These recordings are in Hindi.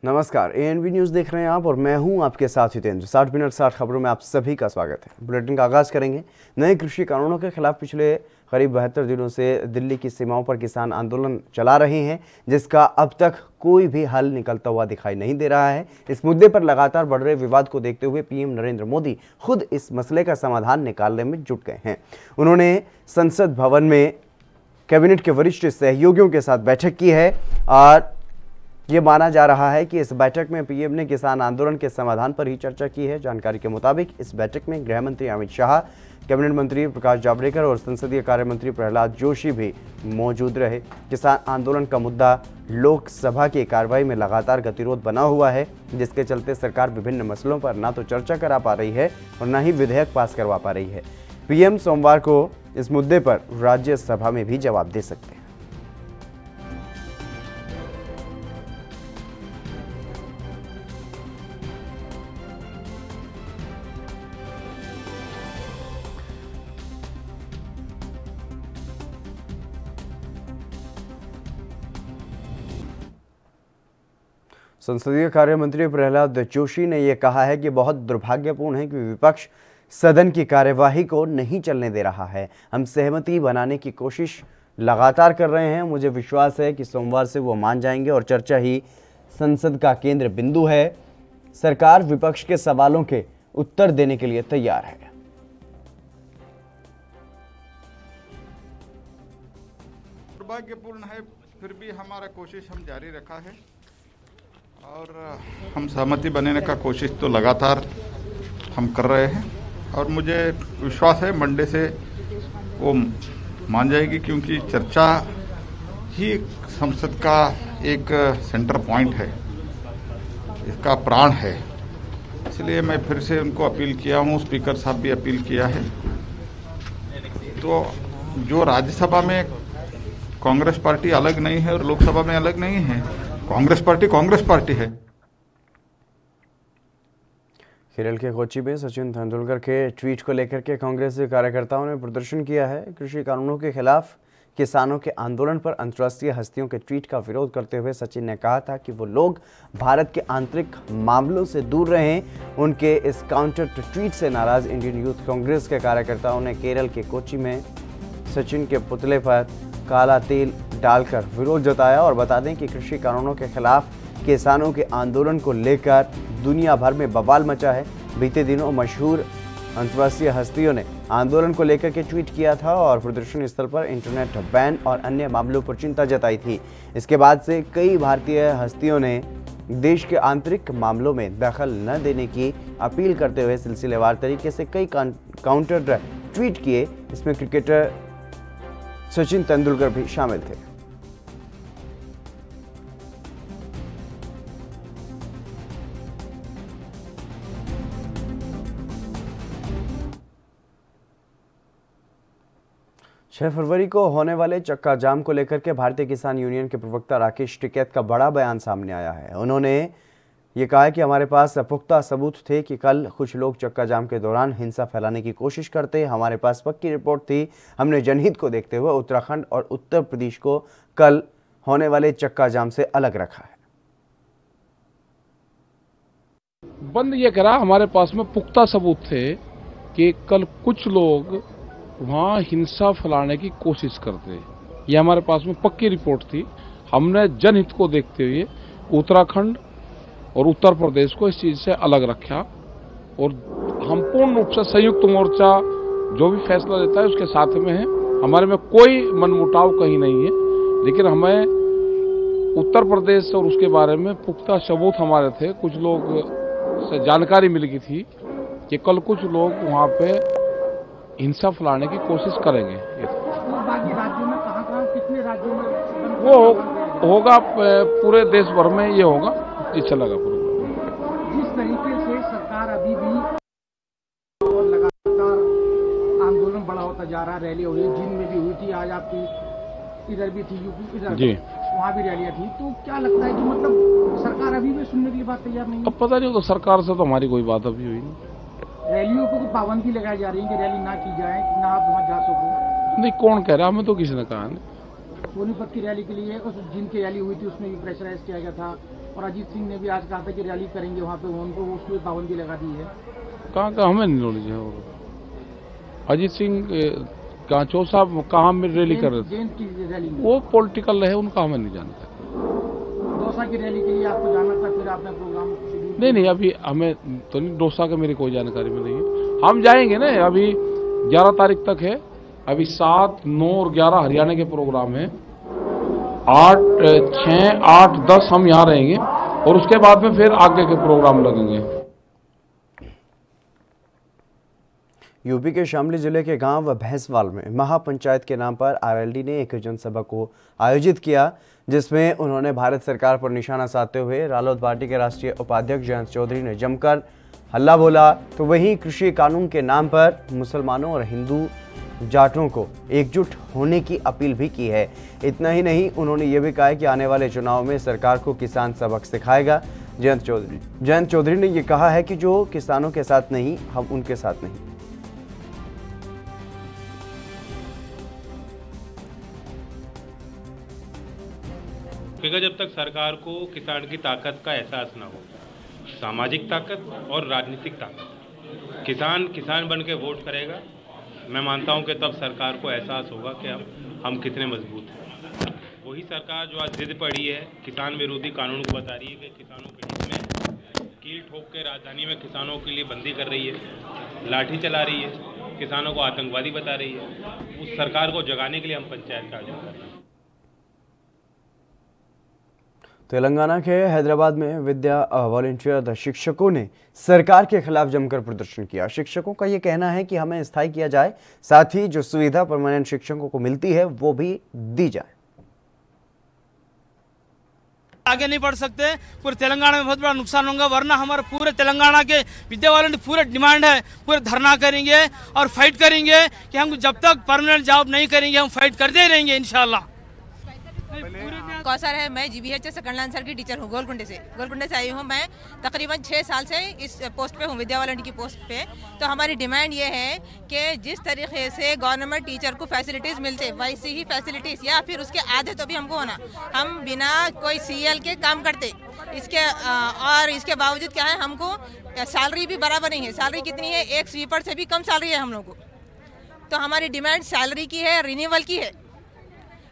नमस्कार, एएनबी न्यूज़ देख रहे हैं आप और मैं हूं आपके साथ हितेंद्र। 60 मिनट 60 खबरों में आप सभी का स्वागत है। बुलेटिन का आगाज करेंगे। नए कृषि कानूनों के खिलाफ पिछले करीब 72 दिनों से दिल्ली की सीमाओं पर किसान आंदोलन चला रहे हैं, जिसका अब तक कोई भी हल निकलता हुआ दिखाई नहीं दे रहा है। इस मुद्दे पर लगातार बढ़ रहे विवाद को देखते हुए पीएम नरेंद्र मोदी खुद इस मसले का समाधान निकालने में जुट गए हैं। उन्होंने संसद भवन में कैबिनेट के वरिष्ठ सहयोगियों के साथ बैठक की है और ये माना जा रहा है कि इस बैठक में पीएम ने किसान आंदोलन के समाधान पर ही चर्चा की है। जानकारी के मुताबिक इस बैठक में गृह मंत्री अमित शाह, कैबिनेट मंत्री प्रकाश जावड़ेकर और संसदीय कार्य मंत्री प्रहलाद जोशी भी मौजूद रहे। किसान आंदोलन का मुद्दा लोकसभा की कार्रवाई में लगातार गतिरोध बना हुआ है, जिसके चलते सरकार विभिन्न मसलों पर ना तो चर्चा करा पा रही है और न ही विधेयक पास करवा पा रही है। पीएम सोमवार को इस मुद्दे पर राज्यसभा में भी जवाब दे सकते हैं। संसदीय कार्य मंत्री प्रहलाद जोशी ने यह कहा है कि बहुत दुर्भाग्यपूर्ण है कि विपक्ष सदन की कार्यवाही को नहीं चलने दे रहा है। हम सहमति बनाने की कोशिश लगातार कर रहे हैं। मुझे विश्वास है कि सोमवार से वो मान जाएंगे और चर्चा ही संसद का केंद्र बिंदु है। सरकार विपक्ष के सवालों के उत्तर देने के लिए तैयार है। दुर्भाग्यपूर्ण है, फिर भी हमारा कोशिश हम जारी रखा है और हम सहमति बनाने का कोशिश तो लगातार हम कर रहे हैं और मुझे विश्वास है मंडे से वो मान जाएगी, क्योंकि चर्चा ही संसद का एक सेंटर पॉइंट है, इसका प्राण है। इसलिए मैं फिर से उनको अपील किया हूँ, स्पीकर साहब भी अपील किया है। तो जो राज्यसभा में कांग्रेस पार्टी अलग नहीं है और लोकसभा में अलग नहीं है, कांग्रेस पार्टी है। केरल के कोच्चि में सचिन तेंदुलकर के ट्वीट को लेकर के कांग्रेस के कार्यकर्ताओं ने प्रदर्शन किया है। कृषि कानूनों के खिलाफ किसानों के आंदोलन पर अंतर्राष्ट्रीय हस्तियों के ट्वीट का विरोध करते हुए सचिन ने कहा था कि वो लोग भारत के आंतरिक मामलों से दूर रहें। उनके इस काउंटर ट्वीट से नाराज इंडियन यूथ कांग्रेस के कार्यकर्ताओं ने केरल के कोच्चि में सचिन के पुतले पर काला तेल डालकर विरोध जताया। और बता दें कि कृषि कानूनों के खिलाफ किसानों के आंदोलन को लेकर दुनिया भर में बवाल मचा है। बीते दिनों मशहूर अंतर्राष्ट्रीय हस्तियों ने आंदोलन को लेकर के ट्वीट किया था और प्रदर्शन स्थल पर इंटरनेट बैन और अन्य मामलों पर चिंता जताई थी। इसके बाद से कई भारतीय हस्तियों ने देश के आंतरिक मामलों में दखल न देने की अपील करते हुए सिलसिलेवार तरीके से कई काउंटर ट्वीट किए। इसमें क्रिकेटर सचिन तेंदुलकर भी शामिल थे। छह फरवरी को होने वाले चक्का जाम को लेकर के भारतीय किसान यूनियन के प्रवक्ता राकेश टिकैत का बड़ा बयान सामने आया है। उन्होंने ये कहा कि हमारे पास पुख्ता सबूत थे कि कल कुछ लोग चक्का जाम के दौरान हिंसा फैलाने की कोशिश करते। हमारे पास पक्की रिपोर्ट थी। हमने जनहित को देखते हुए उत्तराखंड और उत्तर प्रदेश को कल होने वाले चक्का जाम से अलग रखा है। बंद ये करा, हमारे पास में पुख्ता सबूत थे कि कल कुछ लोग वहां हिंसा फैलाने की कोशिश करते। ये हमारे पास में पक्की रिपोर्ट थी। हमने जनहित को देखते हुए उत्तराखंड और उत्तर प्रदेश को इस चीज से अलग रखा और हम पूर्ण रूप से संयुक्त मोर्चा जो भी फैसला लेता है उसके साथ में है। हमारे में कोई मनमुटाव कहीं नहीं है, लेकिन हमें उत्तर प्रदेश और उसके बारे में पुख्ता सबूत हमारे थे। कुछ लोग से जानकारी मिल गई थी कि कल कुछ लोग वहां पे हिंसा फैलाने की कोशिश करेंगे। बाकी राज्यों में कहां कितने राज्यों में वो होगा, पूरे देश भर में ये होगा, ये चलेगा प्रोग्राम। जिस तरीके से सरकार अभी भी और लगातार आंदोलन बड़ा होता जा रहा है, रैली हो रही है, जिन में भी हुई थी, आज आपकी इधर भी थी, यूपी इधर जी वहाँ भी रैलियां थी, तो क्या लगता है कि मतलब सरकार अभी भी सुनने के लिए बात तैयार नहीं है? अब पता नहीं, तो सरकार से तो हमारी कोई बात अभी हुई नहीं। रैलियों को पाबंदी लगाई जा रही है कि रैली ना की जाए, कि ना आप वहाँ जा सको। नहीं, कौन कह रहा है? हमें तो किसी ने कहा नहीं। सोनीपत की रैली के लिए जिनकी रैली हुई थी उसमें भी प्रेशराइज किया गया था और अजीत सिंह ने भी आज कहा था कि रैली करेंगे वहाँ पे, उनको उसकी पाबंदी लगा दी है। कहाँ हमें नहीं नॉलेज है। अजीत सिंह कहाँ चो साहब कहाँ में रैली कर रहे थे, वो पॉलिटिकल है, उनका हमें नहीं जानता। दौसा की रैली के लिए आपको जाना था, फिर आपने प्रोग्राम नहीं अभी हमें तो नहीं, दौसा का मेरी कोई जानकारी में नहीं है। हम जाएंगे ना, अभी 11 तारीख तक है, अभी 7, 9 और 11 हरियाणा के प्रोग्राम है, 8, 6, 8, 10 हम यहाँ रहेंगे और उसके बाद में फिर आगे के प्रोग्राम लगेंगे। यूपी के शामली जिले के गांव भैंसवाल में महापंचायत के नाम पर आरएलडी ने एक जनसभा को आयोजित किया, जिसमें उन्होंने भारत सरकार पर निशाना साधते हुए रालोद पार्टी के राष्ट्रीय उपाध्यक्ष जयंत चौधरी ने जमकर हल्ला बोला। तो वहीं कृषि कानून के नाम पर मुसलमानों और हिंदू जाटों को एकजुट होने की अपील भी की है। इतना ही नहीं, उन्होंने ये भी कहा है कि आने वाले चुनाव में सरकार को किसान सबक सिखाएगा। जयंत चौधरी ने यह कहा है कि जो किसानों के साथ नहीं, हम उनके साथ नहीं। जब तक सरकार को किसान की ताकत का एहसास ना हो, सामाजिक ताकत और राजनीतिक ताकत, किसान बन के वोट करेगा, मैं मानता हूं कि तब सरकार को एहसास होगा कि हम कितने मजबूत हैं। वही सरकार जो आज जिद पड़ी है किसान विरोधी कानून को बता रही है कि किसानों के हित में कील ठोक के राजधानी में किसानों के लिए बंदी कर रही है, लाठी चला रही है, किसानों को आतंकवादी बता रही है, उस सरकार को जगाने के लिए हम पंचायत का आयोजन कर रहे हैं। तेलंगाना के हैदराबाद में विद्या वॉलंटियर शिक्षकों ने सरकार के खिलाफ जमकर प्रदर्शन किया। शिक्षकों का यह कहना है कि हमें स्थायी किया जाए, साथ ही जो सुविधा परमानेंट शिक्षकों को मिलती है वो भी दी जाए। आगे नहीं बढ़ सकते, पूरे तेलंगाना में बहुत बड़ा नुकसान होगा, वरना हमारे पूरे तेलंगाना के विद्या वॉलंटियर पूरे डिमांड है, पूरे धरना करेंगे और फाइट करेंगे कि हम जब तक परमानेंट जॉब नहीं करेंगे हम फाइट करते ही रहेंगे इंशाल्लाह। कौसर है, मैं GBH सेकंड लांसर की टीचर हूँ, गोलकुंडे से आई हूँ। मैं तकरीबन 6 साल से इस पोस्ट पे हूँ, विद्या वॉलंटियर की पोस्ट पे। तो हमारी डिमांड ये है कि जिस तरीके से गवर्नमेंट टीचर को फैसिलिटीज़ मिलते वैसी ही फैसिलिटीज़ या फिर उसके आधे तो भी हमको होना। हम बिना कोई CL के काम करते और इसके बावजूद क्या है, हमको सैलरी भी बराबर नहीं है। सैलरी कितनी है, एक स्वीपर से भी कम सैलरी है हम लोग को। तो हमारी डिमांड सैलरी की है, रिन्यूअल की है।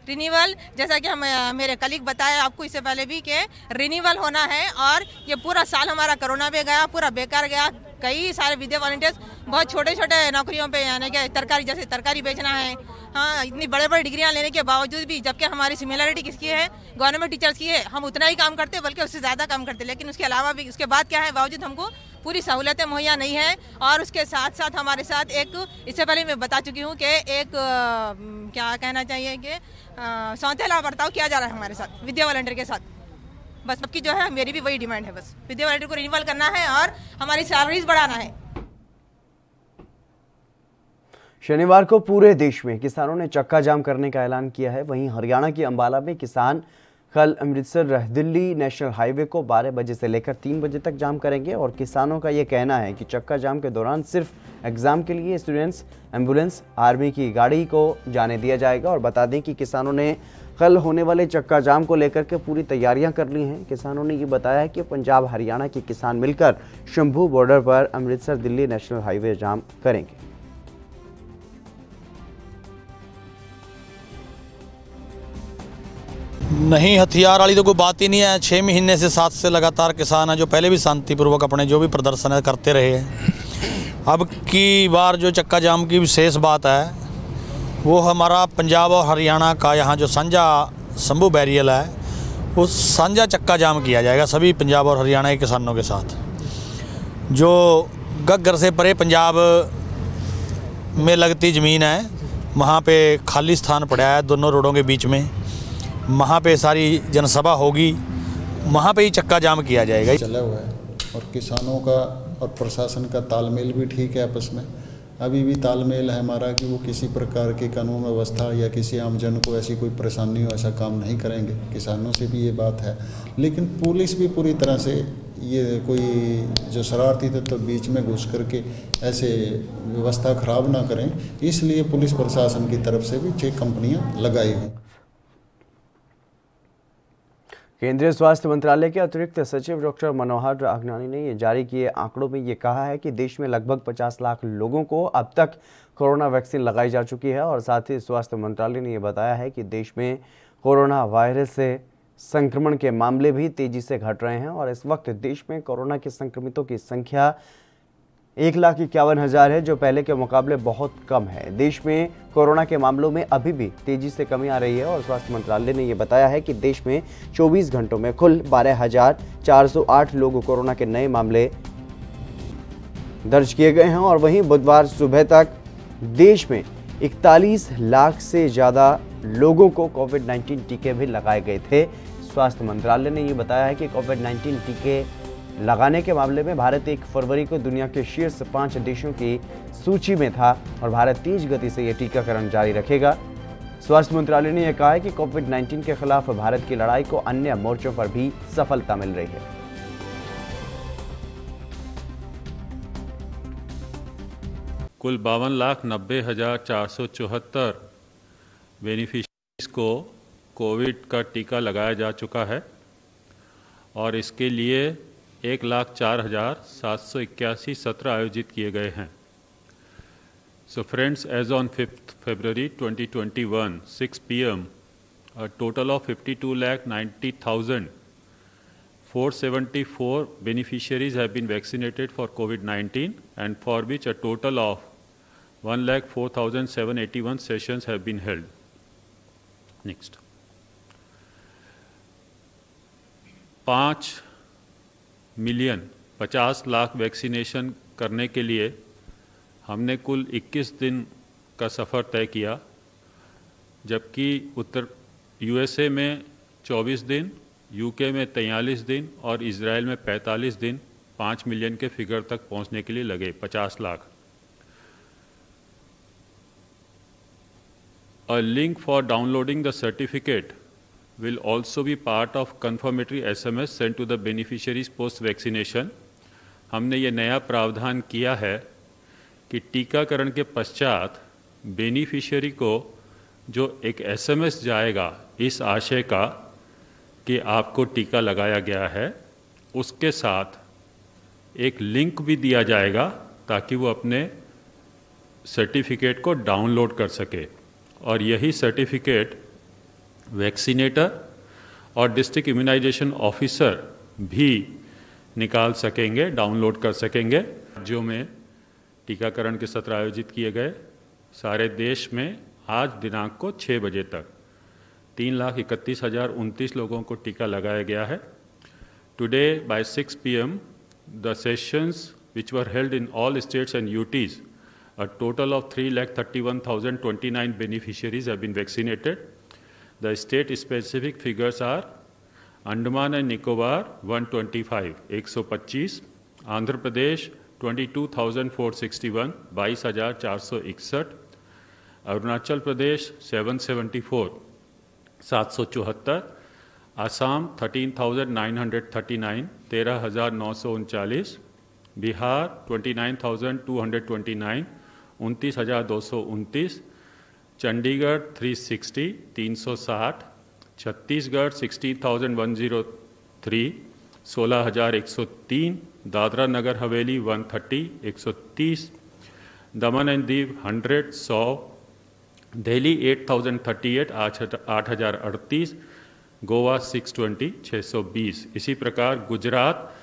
रिन्यूअल जैसा कि हम मेरे कलीग बताया आपको इससे पहले भी कि रिन्यूअल होना है। और ये पूरा साल हमारा कोरोना में गया, पूरा बेकार गया। कई सारे विद्या वॉलंटियर्स बहुत छोटे छोटे नौकरियों पे, यानी कि तरकारी, जैसे तरकारी बेचना है, हाँ, इतनी बड़े बड़े डिग्रियां लेने के बावजूद भी, जबकि हमारी सिमिलरिटी किसकी है, गवर्नमेंट टीचर्स की है, हम उतना ही काम करते बल्कि उससे ज़्यादा काम करते। लेकिन उसके अलावा भी, उसके बाद क्या है, बावजूद हमको पूरी सहूलतें मुहैया नहीं है। और उसके साथ साथ हमारे साथ एक, इससे पहले मैं बता चुकी हूँ कि एक क्या कहना चाहिए कि सौतेला बर्ताव किया जा रहा है हमारे साथ विद्या वॉलंटियर के साथ। बस सबकी जो है, मेरी भी वही डिमांड है, बस विद्या वॉलंटियर को रिन्यूअल करना है और हमारी सैलरीज बढ़ाना है। शनिवार को पूरे देश में किसानों ने चक्का जाम करने का ऐलान किया है। वहीं हरियाणा के अंबाला में किसान कल अमृतसर दिल्ली नेशनल हाईवे को 12 बजे से लेकर 3 बजे तक जाम करेंगे। और किसानों का ये कहना है कि चक्का जाम के दौरान सिर्फ एग्जाम के लिए स्टूडेंट्स, एम्बुलेंस, आर्मी की गाड़ी को जाने दिया जाएगा। और बता दें कि किसानों ने कल होने वाले चक्का जाम को लेकर के पूरी तैयारियां कर ली हैं। किसानों ने ये बताया है कि पंजाब हरियाणा के किसान मिलकर शंभू बॉर्डर पर अमृतसर दिल्ली नेशनल हाईवे जाम करेंगे। नहीं, हथियार वाली तो कोई बात ही नहीं है। 6 महीने से 7 से लगातार किसान हैं जो पहले भी शांतिपूर्वक अपने जो भी प्रदर्शन है करते रहे हैं। अब की बार जो चक्का जाम की विशेष बात है वो हमारा पंजाब और हरियाणा का यहाँ जो साझा शंभू बैरियल है, वो साझा चक्का जाम किया जाएगा सभी पंजाब और हरियाणा के किसानों के साथ। जो गग्गर से परे पंजाब में लगती ज़मीन है, वहाँ पे खाली स्थान पड़ा है दोनों रोडों के बीच में, वहाँ पे सारी जनसभा होगी, वहाँ पे ही चक्का जाम किया जाएगा। चला हुआ है और किसानों का और प्रशासन का तालमेल भी ठीक है आपस में। अभी भी तालमेल है हमारा कि वो किसी प्रकार की कानून व्यवस्था या किसी आमजन को ऐसी कोई परेशानी हो ऐसा काम नहीं करेंगे। किसानों से भी ये बात है, लेकिन पुलिस भी पूरी तरह से ये कोई जो शरारती तत्व बीच में घुस करके ऐसे व्यवस्था खराब ना करें, इसलिए पुलिस प्रशासन की तरफ से भी चेक कंपनियाँ लगाई हुई। केंद्रीय स्वास्थ्य मंत्रालय के अतिरिक्त सचिव डॉक्टर मनोहर अगनानी ने ये जारी किए आंकड़ों में ये कहा है कि देश में लगभग 50 लाख लोगों को अब तक कोरोना वैक्सीन लगाई जा चुकी है। और साथ ही स्वास्थ्य मंत्रालय ने ये बताया है कि देश में कोरोना वायरस से संक्रमण के मामले भी तेजी से घट रहे हैं और इस वक्त देश में कोरोना के संक्रमितों की संख्या 1,51,000 है, जो पहले के मुकाबले बहुत कम है। देश में कोरोना के मामलों में अभी भी तेजी से कमी आ रही है और स्वास्थ्य मंत्रालय ने यह बताया है कि देश में 24 घंटों में कुल 12,408 लोग कोरोना के नए मामले दर्ज किए गए हैं। और वहीं बुधवार सुबह तक देश में 41 लाख से ज़्यादा लोगों को कोविड-19 टीके भी लगाए गए थे। स्वास्थ्य मंत्रालय ने यह बताया है कि कोविड-19 टीके लगाने के मामले में भारत 1 फरवरी को दुनिया के शीर्ष 5 देशों की सूची में था और भारत तेज गति से यह टीकाकरण जारी रखेगा। स्वास्थ्य मंत्रालय ने यह कहा है कि कोविड-19 के खिलाफ भारत की लड़ाई को अन्य मोर्चों पर भी सफलता मिल रही है। कुल 52,90,474 बेनिफिशरीज को कोविड का टीका लगाया जा चुका है और इसके लिए 1,04,781 सत्र आयोजित किए गए हैं। So friends, as on 5th February 2021, 6 p.m., a total of 52,90,474 beneficiaries have been vaccinated for COVID-19, and for which a total of 1,04,781 sessions have been held. Next. 5,50,00,000 vaccination करने के लिए हमने कुल 21 दिन का सफ़र तय किया, जबकि उत्तर यूएसए में 24 दिन, यूके में 43 दिन और इजराइल में 45 दिन 5 मिलियन के फिगर तक पहुंचने के लिए लगे 50 lakh. A link for downloading the certificate will also be part of confirmatory SMS sent to the beneficiaries post vaccination. हमने ये नया प्रावधान किया है कि टीकाकरण के पश्चात बेनिफिशियरी को जो एक SMS जाएगा इस आशय का कि आपको टीका लगाया गया है, उसके साथ एक लिंक भी दिया जाएगा ताकि वो अपने सर्टिफिकेट को डाउनलोड कर सके। और यही सर्टिफिकेट वैक्सीनेटर और डिस्ट्रिक्ट इम्यूनाइजेशन ऑफिसर भी निकाल सकेंगे, डाउनलोड कर सकेंगे। राज्यों में टीकाकरण के सत्र आयोजित किए गए सारे देश में आज दिनांक को 6 बजे तक 3,31,029 लोगों को टीका लगाया गया है। Today by 6 p.m. The sessions which were held in all states and UTs, a total of 3,31,029 beneficiaries have been vaccinated. The state specific figures are Andaman and Nicobar 125, 125, Andhra Pradesh 22,461, 22,461, Arunachal Pradesh 774, 774, Assam 13,939, 13,939, Bihar 29,229, 29,229, Chandigarh 360, 360, Chhattisgarh 60,103, 16,103, Dadra Nagar Haveli 130, 130, Daman and Diu 100, 100, Delhi 8,038, 8,038, Goa 620, 620। इसी प्रकार Gujarat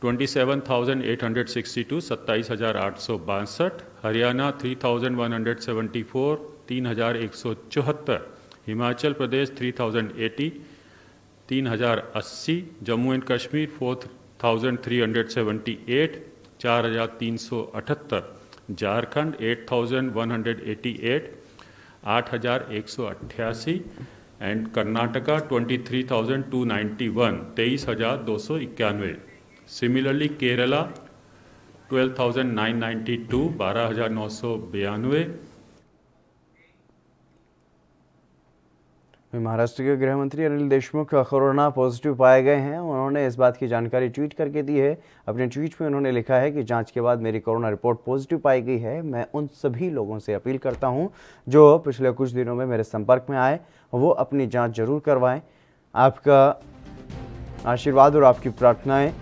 27,862, 27,862, Haryana 3,174, 3,174, Himachal Pradesh 3,080, 3,080, Jammu and Kashmir 4,378, 4,378, Jharkhand 8,188, 8,188 and Karnataka 23,291, 23,291। Similarly, Kerala 12,992, 12,992। Maharashtra के गृह मंत्री अनिल देशमुख कोरोना पॉजिटिव पाए गए हैं। उन्होंने इस बात की जानकारी ट्वीट करके दी है। अपने ट्वीट में उन्होंने लिखा है कि जांच के बाद मेरी कोरोना रिपोर्ट पॉजिटिव पाई गई है। मैं उन सभी लोगों से अपील करता हूं जो पिछले कुछ दिनों में मेरे संपर्क में आए, वो अपनी जांच जरूर करवाएं। आपका आशीर्वाद और आपकी प्रार्थनाएं।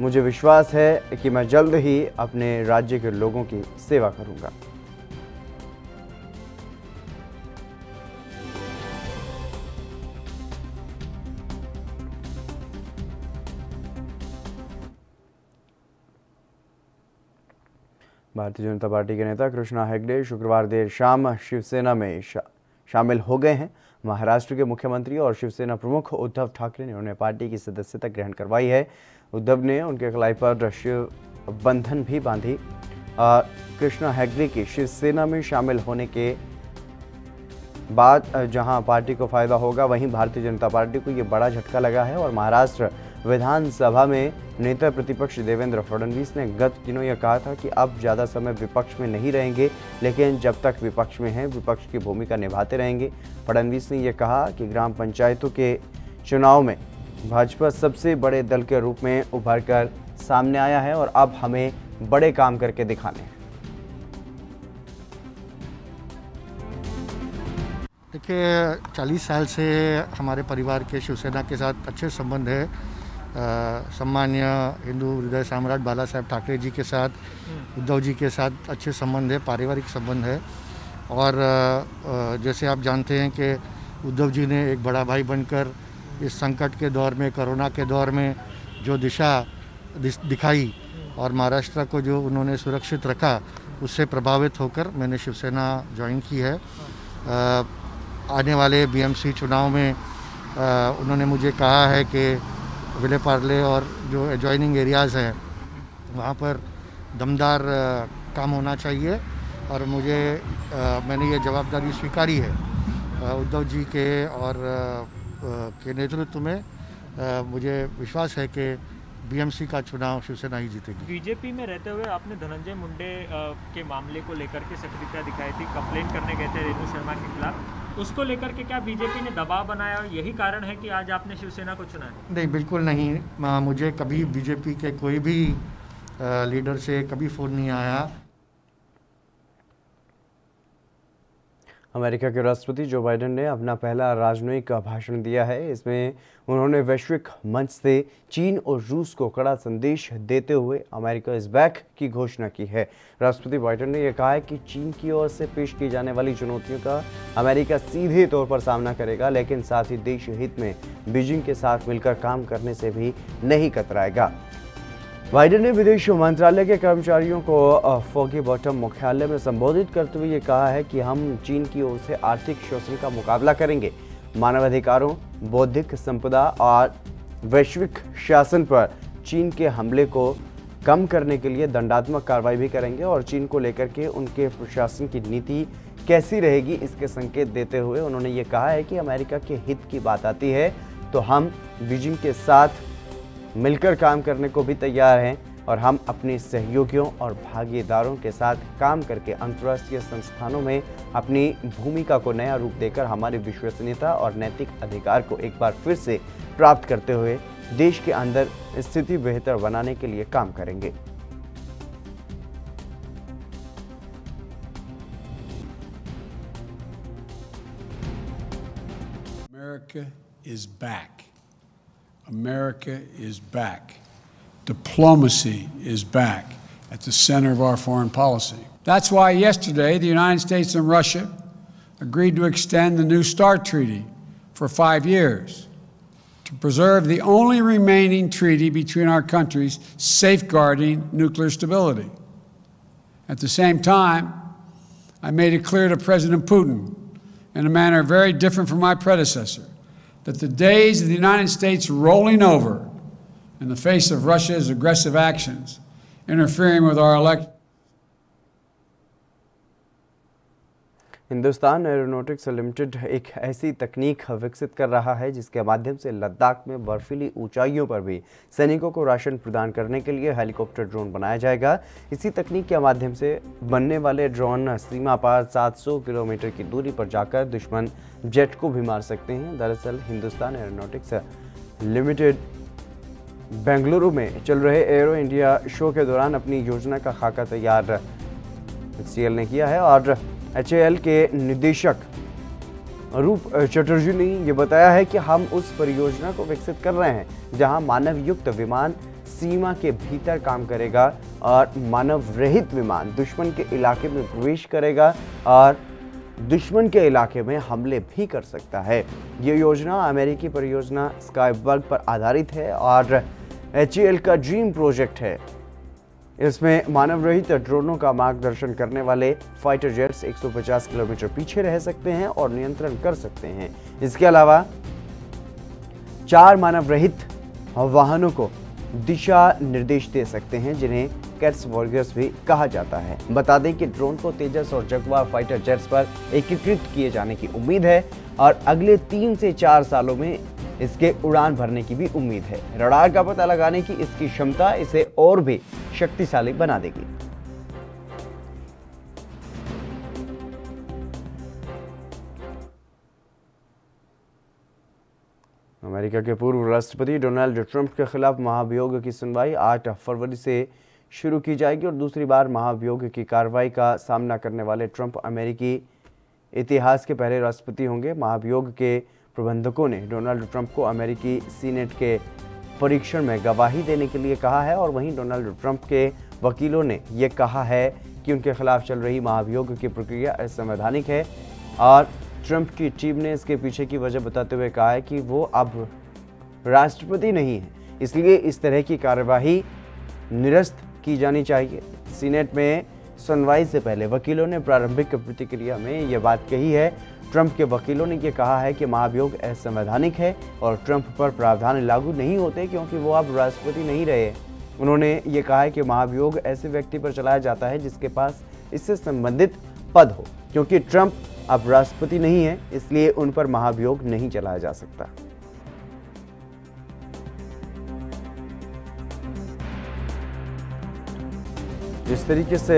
मुझे विश्वास है कि मैं जल्द ही अपने राज्य के लोगों की सेवा करूंगा। भारतीय जनता पार्टी के नेता कृष्णा हेगड़े शुक्रवार देर शाम शिवसेना में शामिल हो गए हैं। महाराष्ट्र के मुख्यमंत्री और शिवसेना प्रमुख उद्धव ठाकरे ने उन्हें पार्टी की सदस्यता ग्रहण करवाई है। उद्धव ने उनके कलाई पर शिव बंधन भी बांधी। कृष्णा हेगड़े की शिवसेना में शामिल होने के बाद जहां पार्टी को फायदा होगा, वहीं भारतीय जनता पार्टी को ये बड़ा झटका लगा है और महाराष्ट्र विधानसभा में नेता प्रतिपक्ष देवेंद्र फडणवीस ने गत दिनों यह कहा था कि अब ज़्यादा समय विपक्ष में नहीं रहेंगे, लेकिन जब तक विपक्ष में हैं विपक्ष की भूमिका निभाते रहेंगे। फडणवीस ने यह कहा कि ग्राम पंचायतों के चुनाव में भाजपा सबसे बड़े दल के रूप में उभर कर सामने आया है और अब हमें बड़े काम करके दिखाने हैं। देखिए, 40 साल से हमारे परिवार के शिवसेना के साथ अच्छे संबंध है। सम्मान्य हिंदू हृदय सम्राट बाला साहेब ठाकरे जी के साथ, उद्धव जी के साथ अच्छे संबंध है, पारिवारिक संबंध है। और जैसे आप जानते हैं कि उद्धव जी ने एक बड़ा भाई बनकर इस संकट के दौर में, कोरोना के दौर में जो दिशा दिखाई और महाराष्ट्र को जो उन्होंने सुरक्षित रखा, उससे प्रभावित होकर मैंने शिवसेना ज्वाइन की है। आने वाले बीएमसी चुनाव में उन्होंने मुझे कहा है कि विले पार्ले और जो एडजॉइनिंग एरियाज़ हैं वहाँ पर दमदार काम होना चाहिए और मैंने ये जवाबदारी स्वीकारी है उद्धव जी के और के नेतृत्व में। मुझे विश्वास है कि बीएमसी का चुनाव शिवसेना ही जीतेगी। बीजेपी में रहते हुए आपने धनंजय मुंडे के मामले को लेकर के सक्रियता दिखाई थी, कंप्लेंट करने गए थे रेणु शर्मा के खिलाफ, उसको लेकर के क्या बीजेपी ने दबाव बनाया और यही कारण है कि आज आपने शिवसेना को चुना है? नहीं, बिल्कुल नहीं। मुझे कभी बीजेपी के कोई भी लीडर से कभी फ़ोन नहीं आया। अमेरिका के राष्ट्रपति जो बाइडेन ने अपना पहला राजनयिक भाषण दिया है। इसमें उन्होंने वैश्विक मंच से चीन और रूस को कड़ा संदेश देते हुए अमेरिका इज बैक की घोषणा की है। राष्ट्रपति बाइडेन ने यह कहा है कि चीन की ओर से पेश की जाने वाली चुनौतियों का अमेरिका सीधे तौर पर सामना करेगा, लेकिन साथ ही देश हित में बीजिंग के साथ मिलकर काम करने से भी नहीं कतराएगा। बाइडेन ने विदेश मंत्रालय के कर्मचारियों को फॉगी बॉटम मुख्यालय में संबोधित करते हुए ये कहा है कि हम चीन की ओर से आर्थिक शोषण का मुकाबला करेंगे, मानवाधिकारों, बौद्धिक संपदा और वैश्विक शासन पर चीन के हमले को कम करने के लिए दंडात्मक कार्रवाई भी करेंगे और चीन को लेकर के उनके प्रशासन की नीति कैसी रहेगी इसके संकेत देते हुए उन्होंने ये कहा है कि अमेरिका के हित की बात आती है तो हम बीजिंग के साथ मिलकर काम करने को भी तैयार हैं और हम अपने सहयोगियों और भागीदारों के साथ काम करके अंतर्राष्ट्रीय संस्थानों में अपनी भूमिका को नया रूप देकर हमारी विश्वसनीयता और नैतिक अधिकार को एक बार फिर से प्राप्त करते हुए देश के अंदर स्थिति बेहतर बनाने के लिए काम करेंगे। America is back. America is back. Diplomacy is back at the center of our foreign policy. That's why yesterday the United States and Russia agreed to extend the New START Treaty for 5 years to preserve the only remaining treaty between our countries safeguarding nuclear stability. At the same time, I made it clear to President Putin, in a manner very different from my predecessor, that the days of the United States rolling over in the face of Russia's aggressive actions, interfering with our election. Hindustan aeronautics limited एक ऐसी तकनीक विकसित कर रहा है जिसके माध्यम से लद्दाख में बर्फीली ऊंचाइयों पर भी सैनिकों को राशन प्रदान करने के लिए हेलीकॉप्टर ड्रोन बनाया जाएगा। इसी तकनीक के माध्यम से बनने वाले ड्रोन सीमा पार 700 किलोमीटर की दूरी पर जाकर दुश्मन जेट को भी मार सकते हैं। दरअसल हिंदुस्तान एरोनॉटिक्स लिमिटेड बेंगलुरु में चल रहे एरो इंडिया शो के दौरान अपनी योजना का खाका तैयार HAL ने किया है और HAL के निदेशक रूप चटर्जी ने ये बताया है कि हम उस परियोजना को विकसित कर रहे हैं जहां मानव युक्त विमान सीमा के भीतर काम करेगा और मानव रहित विमान दुश्मन के इलाके में प्रवेश करेगा और दुश्मन के इलाके में हमले भी कर सकता है। ये योजना अमेरिकी परियोजना स्काईबर्ग पर आधारित है और HAL का ड्रीम प्रोजेक्ट है। इसमें मानव रहित ड्रोनों का मार्गदर्शन करने वाले फाइटर जेट्स 150 किलोमीटर पीछे रह सकते हैं और नियंत्रण कर सकते हैं। इसके अलावा 4 मानव रहित वाहनों को दिशा निर्देश दे सकते हैं जिन्हें कैट्स वॉरियर्स भी कहा जाता है। बता दें कि ड्रोन को तेजस और जगुआर फाइटर जेट्स पर एकीकृत किए जाने की उम्मीद है और अगले 3 से 4 सालों में इसके उड़ान भरने की भी उम्मीद है। रडार का पता लगाने की इसकी क्षमता इसे और भी शक्तिशाली बना देगी। अमेरिका के पूर्व राष्ट्रपति डोनाल्ड ट्रंप के खिलाफ महाभियोग की सुनवाई 8 फरवरी से शुरू की जाएगी और दूसरी बार महाभियोग की कार्रवाई का सामना करने वाले ट्रंप अमेरिकी इतिहास के पहले राष्ट्रपति होंगे। महाभियोग के प्रबंधकों ने डोनाल्ड ट्रंप को अमेरिकी सीनेट के परीक्षण में गवाही देने के लिए कहा है और वहीं डोनाल्ड ट्रंप के वकीलों ने यह कहा है कि उनके खिलाफ चल रही महाभियोग की प्रक्रिया असंवैधानिक है और ट्रंप की टीम ने इसके पीछे की वजह बताते हुए कहा है कि वो अब राष्ट्रपति नहीं है, इसलिए इस तरह की कार्यवाही निरस्त की जानी चाहिए। सीनेट में सुनवाई से पहले वकीलों ने प्रारंभिक प्रतिक्रिया में यह बात कही है। ट्रंप के वकीलों ने यह कहा है कि महाभियोग असंवैधानिक है और ट्रंप पर प्रावधान लागू नहीं होते क्योंकि वो अब राष्ट्रपति नहीं रहे। उन्होंने ये कहा है कि महाभियोग ऐसे व्यक्ति पर चलाया जाता है जिसके पास इससे संबंधित पद हो। क्योंकि ट्रंप अब राष्ट्रपति नहीं है इसलिए उन पर महाभियोग नहीं चलाया जा सकता। जिस तरीके से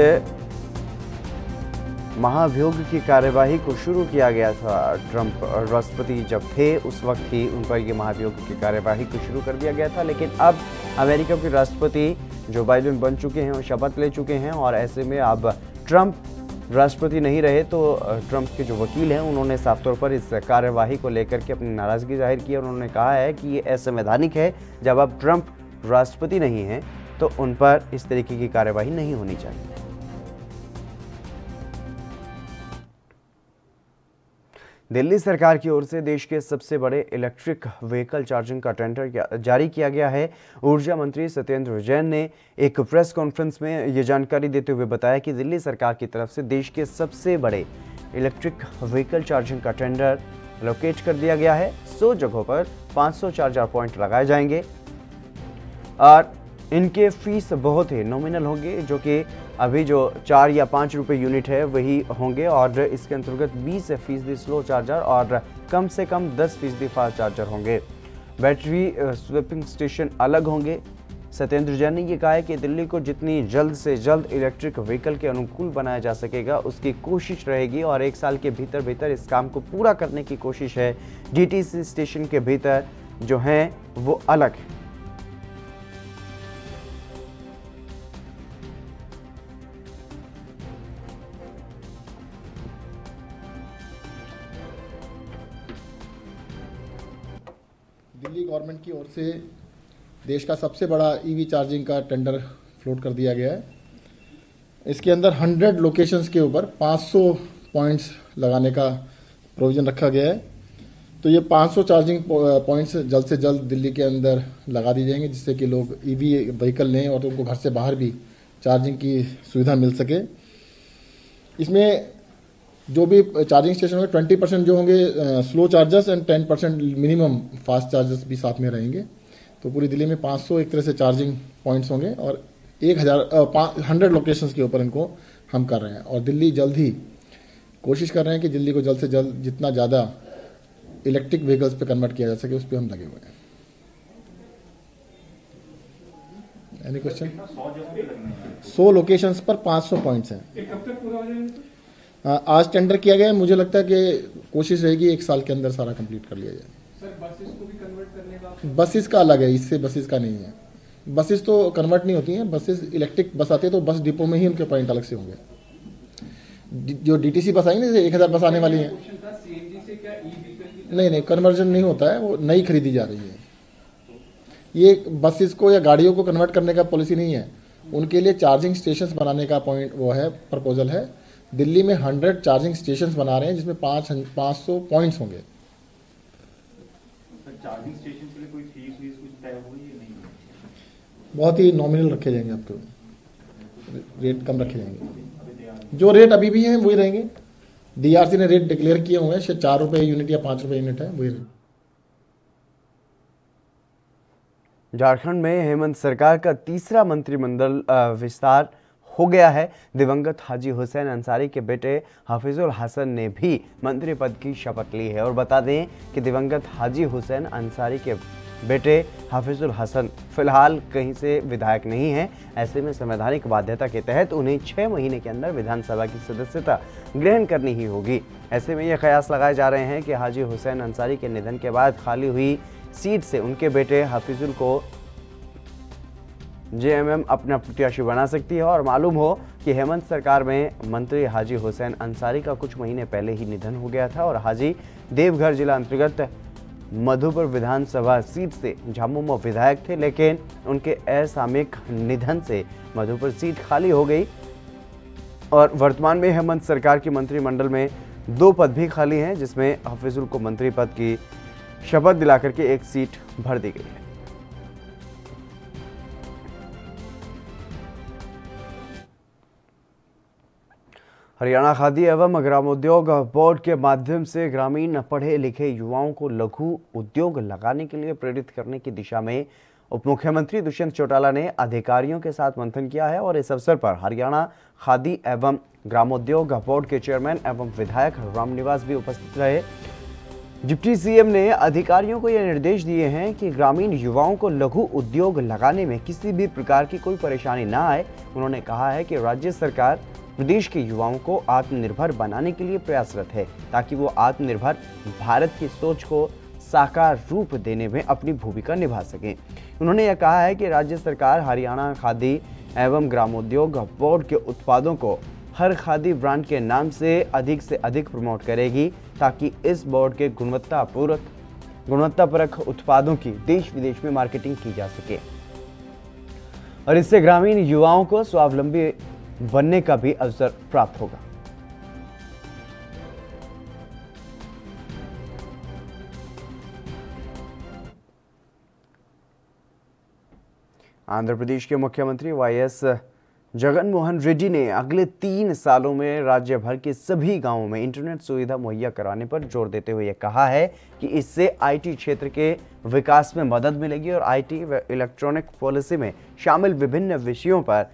महाभियोग की कार्यवाही को शुरू किया गया था, ट्रंप राष्ट्रपति जब थे उस वक्त ही उन पर यह महाभियोग की कार्यवाही को शुरू कर दिया गया था, लेकिन अब अमेरिका के राष्ट्रपति जो बाइडेन बन चुके हैं और शपथ ले चुके हैं और ऐसे में अब ट्रंप राष्ट्रपति नहीं रहे तो ट्रंप के जो वकील हैं उन्होंने साफ तौर पर इस कार्यवाही को लेकर के अपनी नाराजगी जाहिर की। उन्होंने कहा है कि ये असंवैधानिक है। जब अब ट्रंप राष्ट्रपति नहीं हैं तो उन पर इस तरीके की कार्यवाही नहीं होनी चाहिए। दिल्ली सरकार की ओर से देश के सबसे बड़े इलेक्ट्रिक व्हीकल चार्जिंग का टेंडर जारी किया गया है। ऊर्जा मंत्री सत्येंद्र जैन ने एक प्रेस कॉन्फ्रेंस में ये जानकारी देते हुए बताया कि दिल्ली सरकार की तरफ से देश के सबसे बड़े इलेक्ट्रिक व्हीकल चार्जिंग का टेंडर लोकेट कर दिया गया है। 100 जगहों पर 500 चार्जर पॉइंट लगाए जाएंगे और इनके फीस बहुत ही नॉमिनल होंगे, जो कि अभी जो 4 या 5 रुपए यूनिट है वही होंगे और इसके अंतर्गत 20% स्लो चार्जर और कम से कम 10% फास्ट चार्जर होंगे। बैटरी स्वैपिंग स्टेशन अलग होंगे। सत्येंद्र जैन ने ये कहा है कि दिल्ली को जितनी जल्द से जल्द इलेक्ट्रिक व्हीकल के अनुकूल बनाया जा सकेगा उसकी कोशिश रहेगी और 1 साल के भीतर इस काम को पूरा करने की कोशिश है। DTC स्टेशन के भीतर जो हैं वो अलग है। दिल्ली गवर्नमेंट की ओर से देश का सबसे बड़ा EV चार्जिंग का टेंडर फ्लोट कर दिया गया है। इसके अंदर 100 लोकेशंस के ऊपर 500 पॉइंट्स लगाने का प्रोविज़न रखा गया है। तो ये 500 चार्जिंग पॉइंट्स जल्द से जल्द दिल्ली के अंदर लगा दी जाएंगे जिससे कि लोग EV व्हीकल लें और उनको घर से बाहर भी चार्जिंग की सुविधा मिल सके। इसमें जो भी चार्जिंग स्टेशन होंगे 20% जो होंगे slow chargers and 10% minimum fast chargers भी साथ में रहेंगे। तो पूरी दिल्ली में 500 एक तरह से चार्जिंग पॉइंट्स होंगे और 100 लोकेशंस के ऊपर इनको हम कर रहे हैं और दिल्ली जल्द ही कोशिश कर रहे हैं कि दिल्ली को जल्द से जल्द जितना ज़्यादा इलेक्ट्रिक व्हीकल्स पे कन्वर्ट किया जा सके उस पर हम लगे हुए हैं। Any question? 100 लोकेशंस पर 500 पॉइंट्स हैं। आज टेंडर किया गया है। मुझे लगता है कि कोशिश रहेगी 1 साल के अंदर सारा कंप्लीट कर लिया जाए। सर बसेस को भी कन्वर्ट करने का? बसेस का अलग है, इससे बसेस का नहीं है। बसेस तो कन्वर्ट नहीं होती हैं। बसेस इलेक्ट्रिक बस आती है तो बस डिपो में ही उनके पॉइंट अलग से होंगे। जो DTC बस आएंगे जैसे 1000 बस आने वाली है। CNG से क्या नहीं कन्वर्जन नहीं होता है, वो नई खरीदी जा रही है। ये बसेस को या गाड़ियों को कन्वर्ट करने का पॉलिसी नहीं है, उनके लिए चार्जिंग स्टेशंस बनाने का पॉइंट वो है, प्रपोजल है। दिल्ली में 100 चार्जिंग स्टेशंस बना रहे हैं जिसमें 500 पॉइंट्स होंगे। चार्जिंग स्टेशन के लिए कोई फीस कुछ तय हुई है? नहीं, बहुत ही नॉमिनल रखे जाएंगे, आपको रेट कम रखे जाएंगे, जो रेट अभी भी हैं वही रहेंगे। डीआरसी ने रेट डिक्लेयर किए हुए हैं, शायद 4 रुपये यूनिट या 5 रुपये यूनिट है, वही। झारखंड में हेमंत सरकार का तीसरा मंत्रिमंडल विस्तार हो गया है। दिवंगत हाजी हुसैन अंसारी के बेटे हफीजुल हसन ने भी मंत्री पद की शपथ ली है। और बता दें कि दिवंगत हाजी हुसैन अंसारी के बेटे हफीजुल हसन फिलहाल कहीं से विधायक नहीं है। ऐसे में संवैधानिक बाध्यता के तहत उन्हें 6 महीने के अंदर विधानसभा की सदस्यता ग्रहण करनी ही होगी। ऐसे में यह कयास लगाए जा रहे हैं कि हाजी हुसैन अंसारी के निधन के बाद खाली हुई सीट से उनके बेटे हफीजुल को जेएमएम अपना प्रत्याशी बना सकती है। और मालूम हो कि हेमंत सरकार में मंत्री हाजी हुसैन अंसारी का कुछ महीने पहले ही निधन हो गया था और हाजी देवघर जिला अंतर्गत मधुपुर विधानसभा सीट से झामुमो विधायक थे, लेकिन उनके असामयिक निधन से मधुपुर सीट खाली हो गई। और वर्तमान में हेमंत सरकार की मंत्रिमंडल में 2 पद भी खाली हैं, जिसमें हफीजुल को मंत्री पद की शपथ दिलाकर के 1 सीट भर दी गई है। हरियाणा खादी एवं ग्रामोद्योग बोर्ड के माध्यम से ग्रामीण पढ़े लिखे युवाओं को लघु उद्योग लगाने के लिए प्रेरित करने की दिशा में उप मुख्यमंत्री दुष्यंत चौटाला ने अधिकारियों के साथ मंथन किया है। और इस अवसर पर हरियाणा खादी एवं ग्रामोद्योग बोर्ड के चेयरमैन एवं विधायक रामनिवास भी उपस्थित रहे। डिप्टी सीएम ने अधिकारियों को यह निर्देश दिए हैं कि ग्रामीण युवाओं को लघु उद्योग लगाने में किसी भी प्रकार की कोई परेशानी न आए। उन्होंने कहा है कि राज्य सरकार प्रदेश के युवाओं को आत्मनिर्भर बनाने के लिए प्रयासरत है, ताकि वो आत्मनिर्भर भारत की सोच को साकार रूप देने में अपनी भूमिका निभा सकें। उन्होंने यह कहा है कि राज्य सरकार हरियाणा खादी एवं ग्रामोद्योग बोर्ड के उत्पादों को हर खादी ब्रांड के नाम से अधिक प्रमोट करेगी, ताकि इस बोर्ड के गुणवत्तापरक उत्पादों की देश विदेश में मार्केटिंग की जा सके और इससे ग्रामीण युवाओं को स्वावलंबी बनने का भी अवसर प्राप्त होगा। आंध्र प्रदेश के मुख्यमंत्री वाईएस जगनमोहन रेड्डी ने अगले 3 सालों में राज्य भर के सभी गांवों में इंटरनेट सुविधा मुहैया कराने पर जोर देते हुए कहा है कि इससे आईटी क्षेत्र के विकास में मदद मिलेगी और आईटी व इलेक्ट्रॉनिक पॉलिसी में शामिल विभिन्न विषयों पर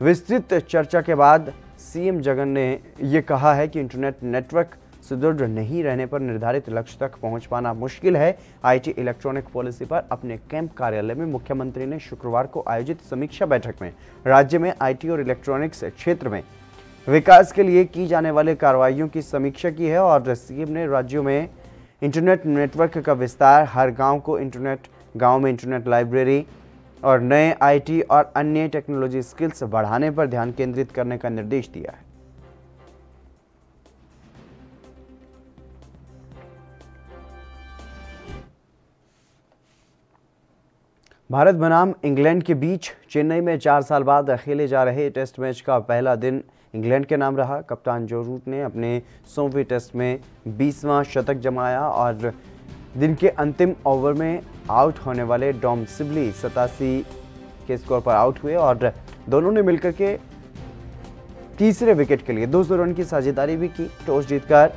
विस्तृत चर्चा के बाद सीएम जगन ने यह कहा है कि इंटरनेट नेटवर्क सुदृढ़ नहीं रहने पर निर्धारित लक्ष्य तक पहुंच पाना मुश्किल है। आईटी इलेक्ट्रॉनिक पॉलिसी पर अपने कैंप कार्यालय में मुख्यमंत्री ने शुक्रवार को आयोजित समीक्षा बैठक में राज्य में आईटी और इलेक्ट्रॉनिक्स क्षेत्र में विकास के लिए की जाने वाले कार्रवाइयों की समीक्षा की है। और सीएम ने राज्यों में इंटरनेट नेटवर्क का विस्तार, हर गाँव में इंटरनेट लाइब्रेरी और नए आईटी और अन्य टेक्नोलॉजी स्किल्स बढ़ाने पर ध्यान केंद्रित करने का निर्देश दिया है। भारत बनाम इंग्लैंड के बीच चेन्नई में 4 साल बाद खेले जा रहे टेस्ट मैच का पहला दिन इंग्लैंड के नाम रहा। कप्तान जो रूट ने अपने 100वें टेस्ट में 20वां शतक जमाया और दिन के अंतिम ओवर में आउट होने वाले डॉम सिबली 87 के स्कोर पर आउट हुए और दोनों ने मिलकर के तीसरे विकेट के लिए 200 रन की साझेदारी भी की। टॉस जीतकर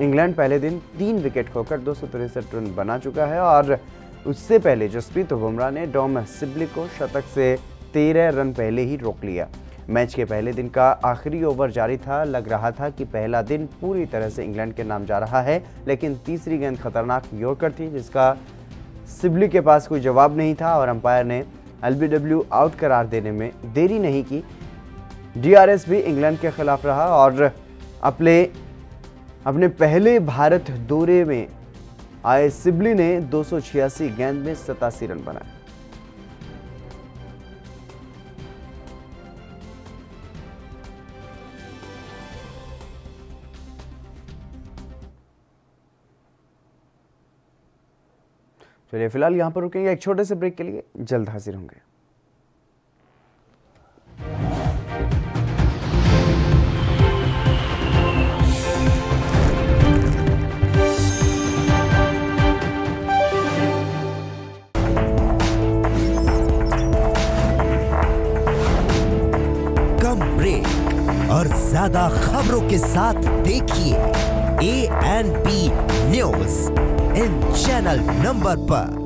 इंग्लैंड पहले दिन 3 विकेट खोकर 263 रन बना चुका है और उससे पहले जसप्रीत बुमराह ने डॉम सिबली को शतक से 13 रन पहले ही रोक लिया। मैच के पहले दिन का आखिरी ओवर जारी था। लग रहा था कि पहला दिन पूरी तरह से इंग्लैंड के नाम जा रहा है, लेकिन तीसरी गेंद खतरनाक यॉर्कर थी जिसका सिबली के पास कोई जवाब नहीं था और अंपायर ने एलबीडब्ल्यू आउट करार देने में देरी नहीं की। डीआरएस भी इंग्लैंड के खिलाफ रहा और अपने पहले भारत दौरे में आए सिबली ने 286 गेंद में 87 रन बनाए। चलिए फिलहाल यहाँ पर रुकेंगे एक छोटे से ब्रेक के लिए, जल्द हाजिर होंगे। और ज्यादा खबरों के साथ देखिए ANP news in channel number पर।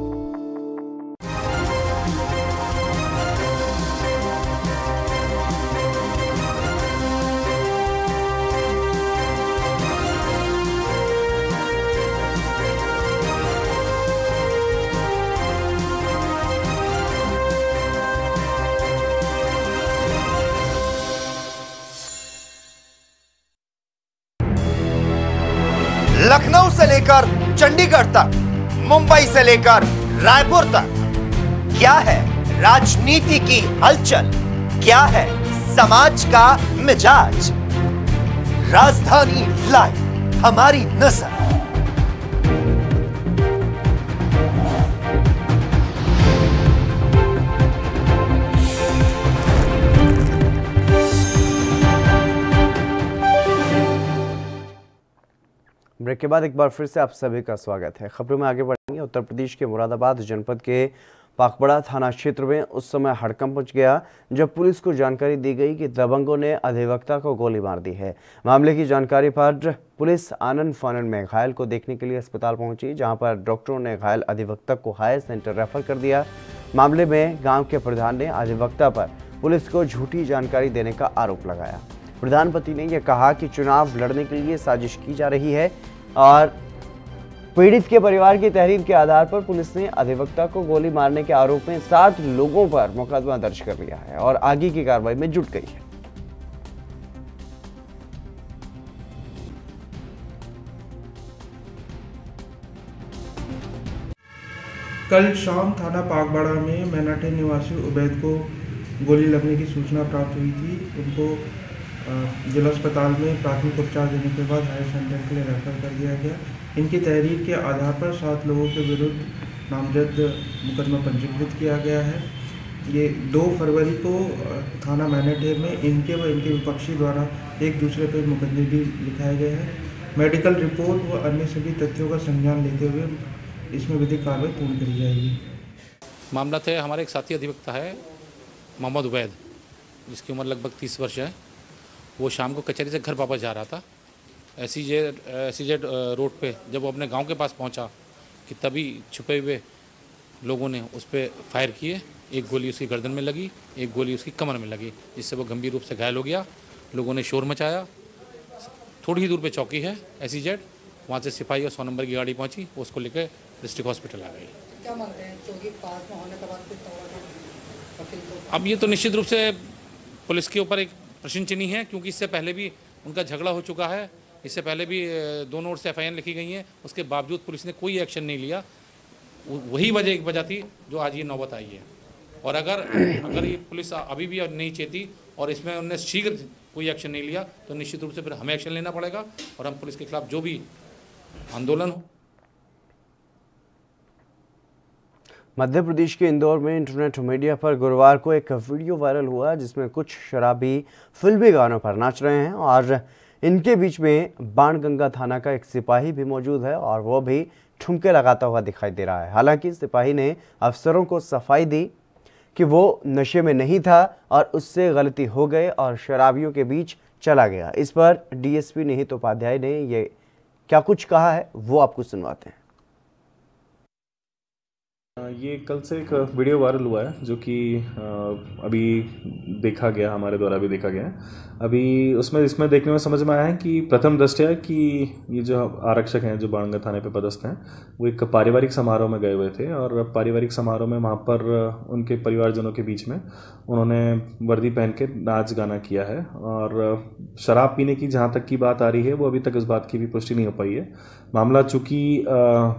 लखनऊ से लेकर चंडीगढ़ तक, मुंबई से लेकर रायपुर तक, क्या है राजनीति की हलचल, क्या है समाज का मिजाज। राजधानी लाइव, हमारी नजर। ब्रेक के बाद एक बार फिर से आप सभी का स्वागत है। खबरों में आगे बढ़ेंगे। उत्तर प्रदेश के मुरादाबाद जनपद के पाकबड़ा थाना क्षेत्र में उस समय हड़कंप मच गया जब पुलिस को जानकारी दी गई कि दबंगों ने अधिवक्ता को गोली मार दी है। मामले की जानकारी पर पुलिस आनन फानन में घायल को देखने के लिए अस्पताल पहुंची, जहां पर डॉक्टरों ने घायल अधिवक्ता को हायर सेंटर रेफर कर दिया। मामले में गाँव के प्रधान ने अधिवक्ता पर पुलिस को झूठी जानकारी देने का आरोप लगाया। प्रधानपति ने यह कहा कि चुनाव लड़ने के लिए साजिश की जा रही है और पीड़ित के परिवार की तहरीर के आधार पर पुलिस ने अधिवक्ता को गोली मारने के आरोप में 60 लोगों पर मुकदमा दर्ज कर लिया है और आगे की कार्रवाई में जुट गई है। कल शाम थाना पाकबड़ा में मैनाटे निवासी उबैद को गोली लगने की सूचना प्राप्त हुई थी। उनको जिला अस्पताल में प्राथमिक उपचार देने के बाद हायर सेंटर के लिए रेफर कर दिया गया। इनकी तहरीर के आधार पर 7 लोगों के विरुद्ध नामजद मुकदमा पंजीकृत किया गया है। ये 2 फरवरी को थाना मैनाटे में इनके व इनके विपक्षी द्वारा एक दूसरे पर मुकदमे भी लिखाए गए हैं। मेडिकल रिपोर्ट व अन्य सभी तथ्यों का संज्ञान लेते हुए इसमें विधिक कार्रवाई पूर्ण करी जाएगी। मामला था हमारे एक साथी अधिवक्ता है मोहम्मद उबैद, जिसकी उम्र लगभग 30 वर्ष है। वो शाम को कचहरी से घर वापस जा रहा था। SEZ रोड पे जब वो अपने गांव के पास पहुंचा कि तभी छुपे हुए लोगों ने उस पर फायर किए। एक गोली उसकी गर्दन में लगी, एक गोली उसकी कमर में लगी, जिससे वो गंभीर रूप से घायल हो गया। लोगों ने शोर मचाया। थोड़ी ही दूर पे चौकी है SEZ, वहाँ से सिपाही और 100 नंबर की गाड़ी पहुँची, उसको लेकर डिस्ट्रिक्ट हॉस्पिटल आ गई। क्या मानते हैं चौकी पास में होने के बाद अब ये तो निश्चित रूप से पुलिस के ऊपर एक प्रश्न चिन्ह है, क्योंकि इससे पहले भी उनका झगड़ा हो चुका है। इससे पहले भी दोनों ओर से FIR लिखी गई हैं, उसके बावजूद पुलिस ने कोई एक्शन नहीं लिया। वही वजह थी जो आज ये नौबत आई है। और अगर ये पुलिस अभी भी नहीं चेती और इसमें उन्होंने शीघ्र कोई एक्शन नहीं लिया तो निश्चित रूप से फिर हमें एक्शन लेना पड़ेगा और हम पुलिस के खिलाफ जो भी आंदोलन हो। मध्य प्रदेश के इंदौर में इंटरनेट मीडिया पर गुरुवार को एक वीडियो वायरल हुआ जिसमें कुछ शराबी फिल्मी गानों पर नाच रहे हैं और इनके बीच में बाणगंगा थाना का एक सिपाही भी मौजूद है और वो भी ठुमके लगाता हुआ दिखाई दे रहा है। हालांकि सिपाही ने अफसरों को सफाई दी कि वो नशे में नहीं था और उससे गलती हो गई और शराबियों के बीच चला गया। इस पर DSP निहित उपाध्याय ने ये क्या कुछ कहा है वो आपको सुनवाते हैं। ये कल से एक वीडियो वायरल हुआ है जो कि अभी देखा गया, हमारे द्वारा भी देखा गया है। अभी इसमें देखने में समझ में आया है कि प्रथम दृष्टया कि ये जो आरक्षक हैं जो बाणगंगा थाने पे पदस्थ हैं वो एक पारिवारिक समारोह में गए हुए थे और पारिवारिक समारोह में वहाँ पर उनके परिवारजनों के बीच में उन्होंने वर्दी पहन के नाच गाना किया है। और शराब पीने की जहाँ तक की बात आ रही है वो अभी तक इस बात की भी पुष्टि नहीं हो पाई है। मामला चूँकि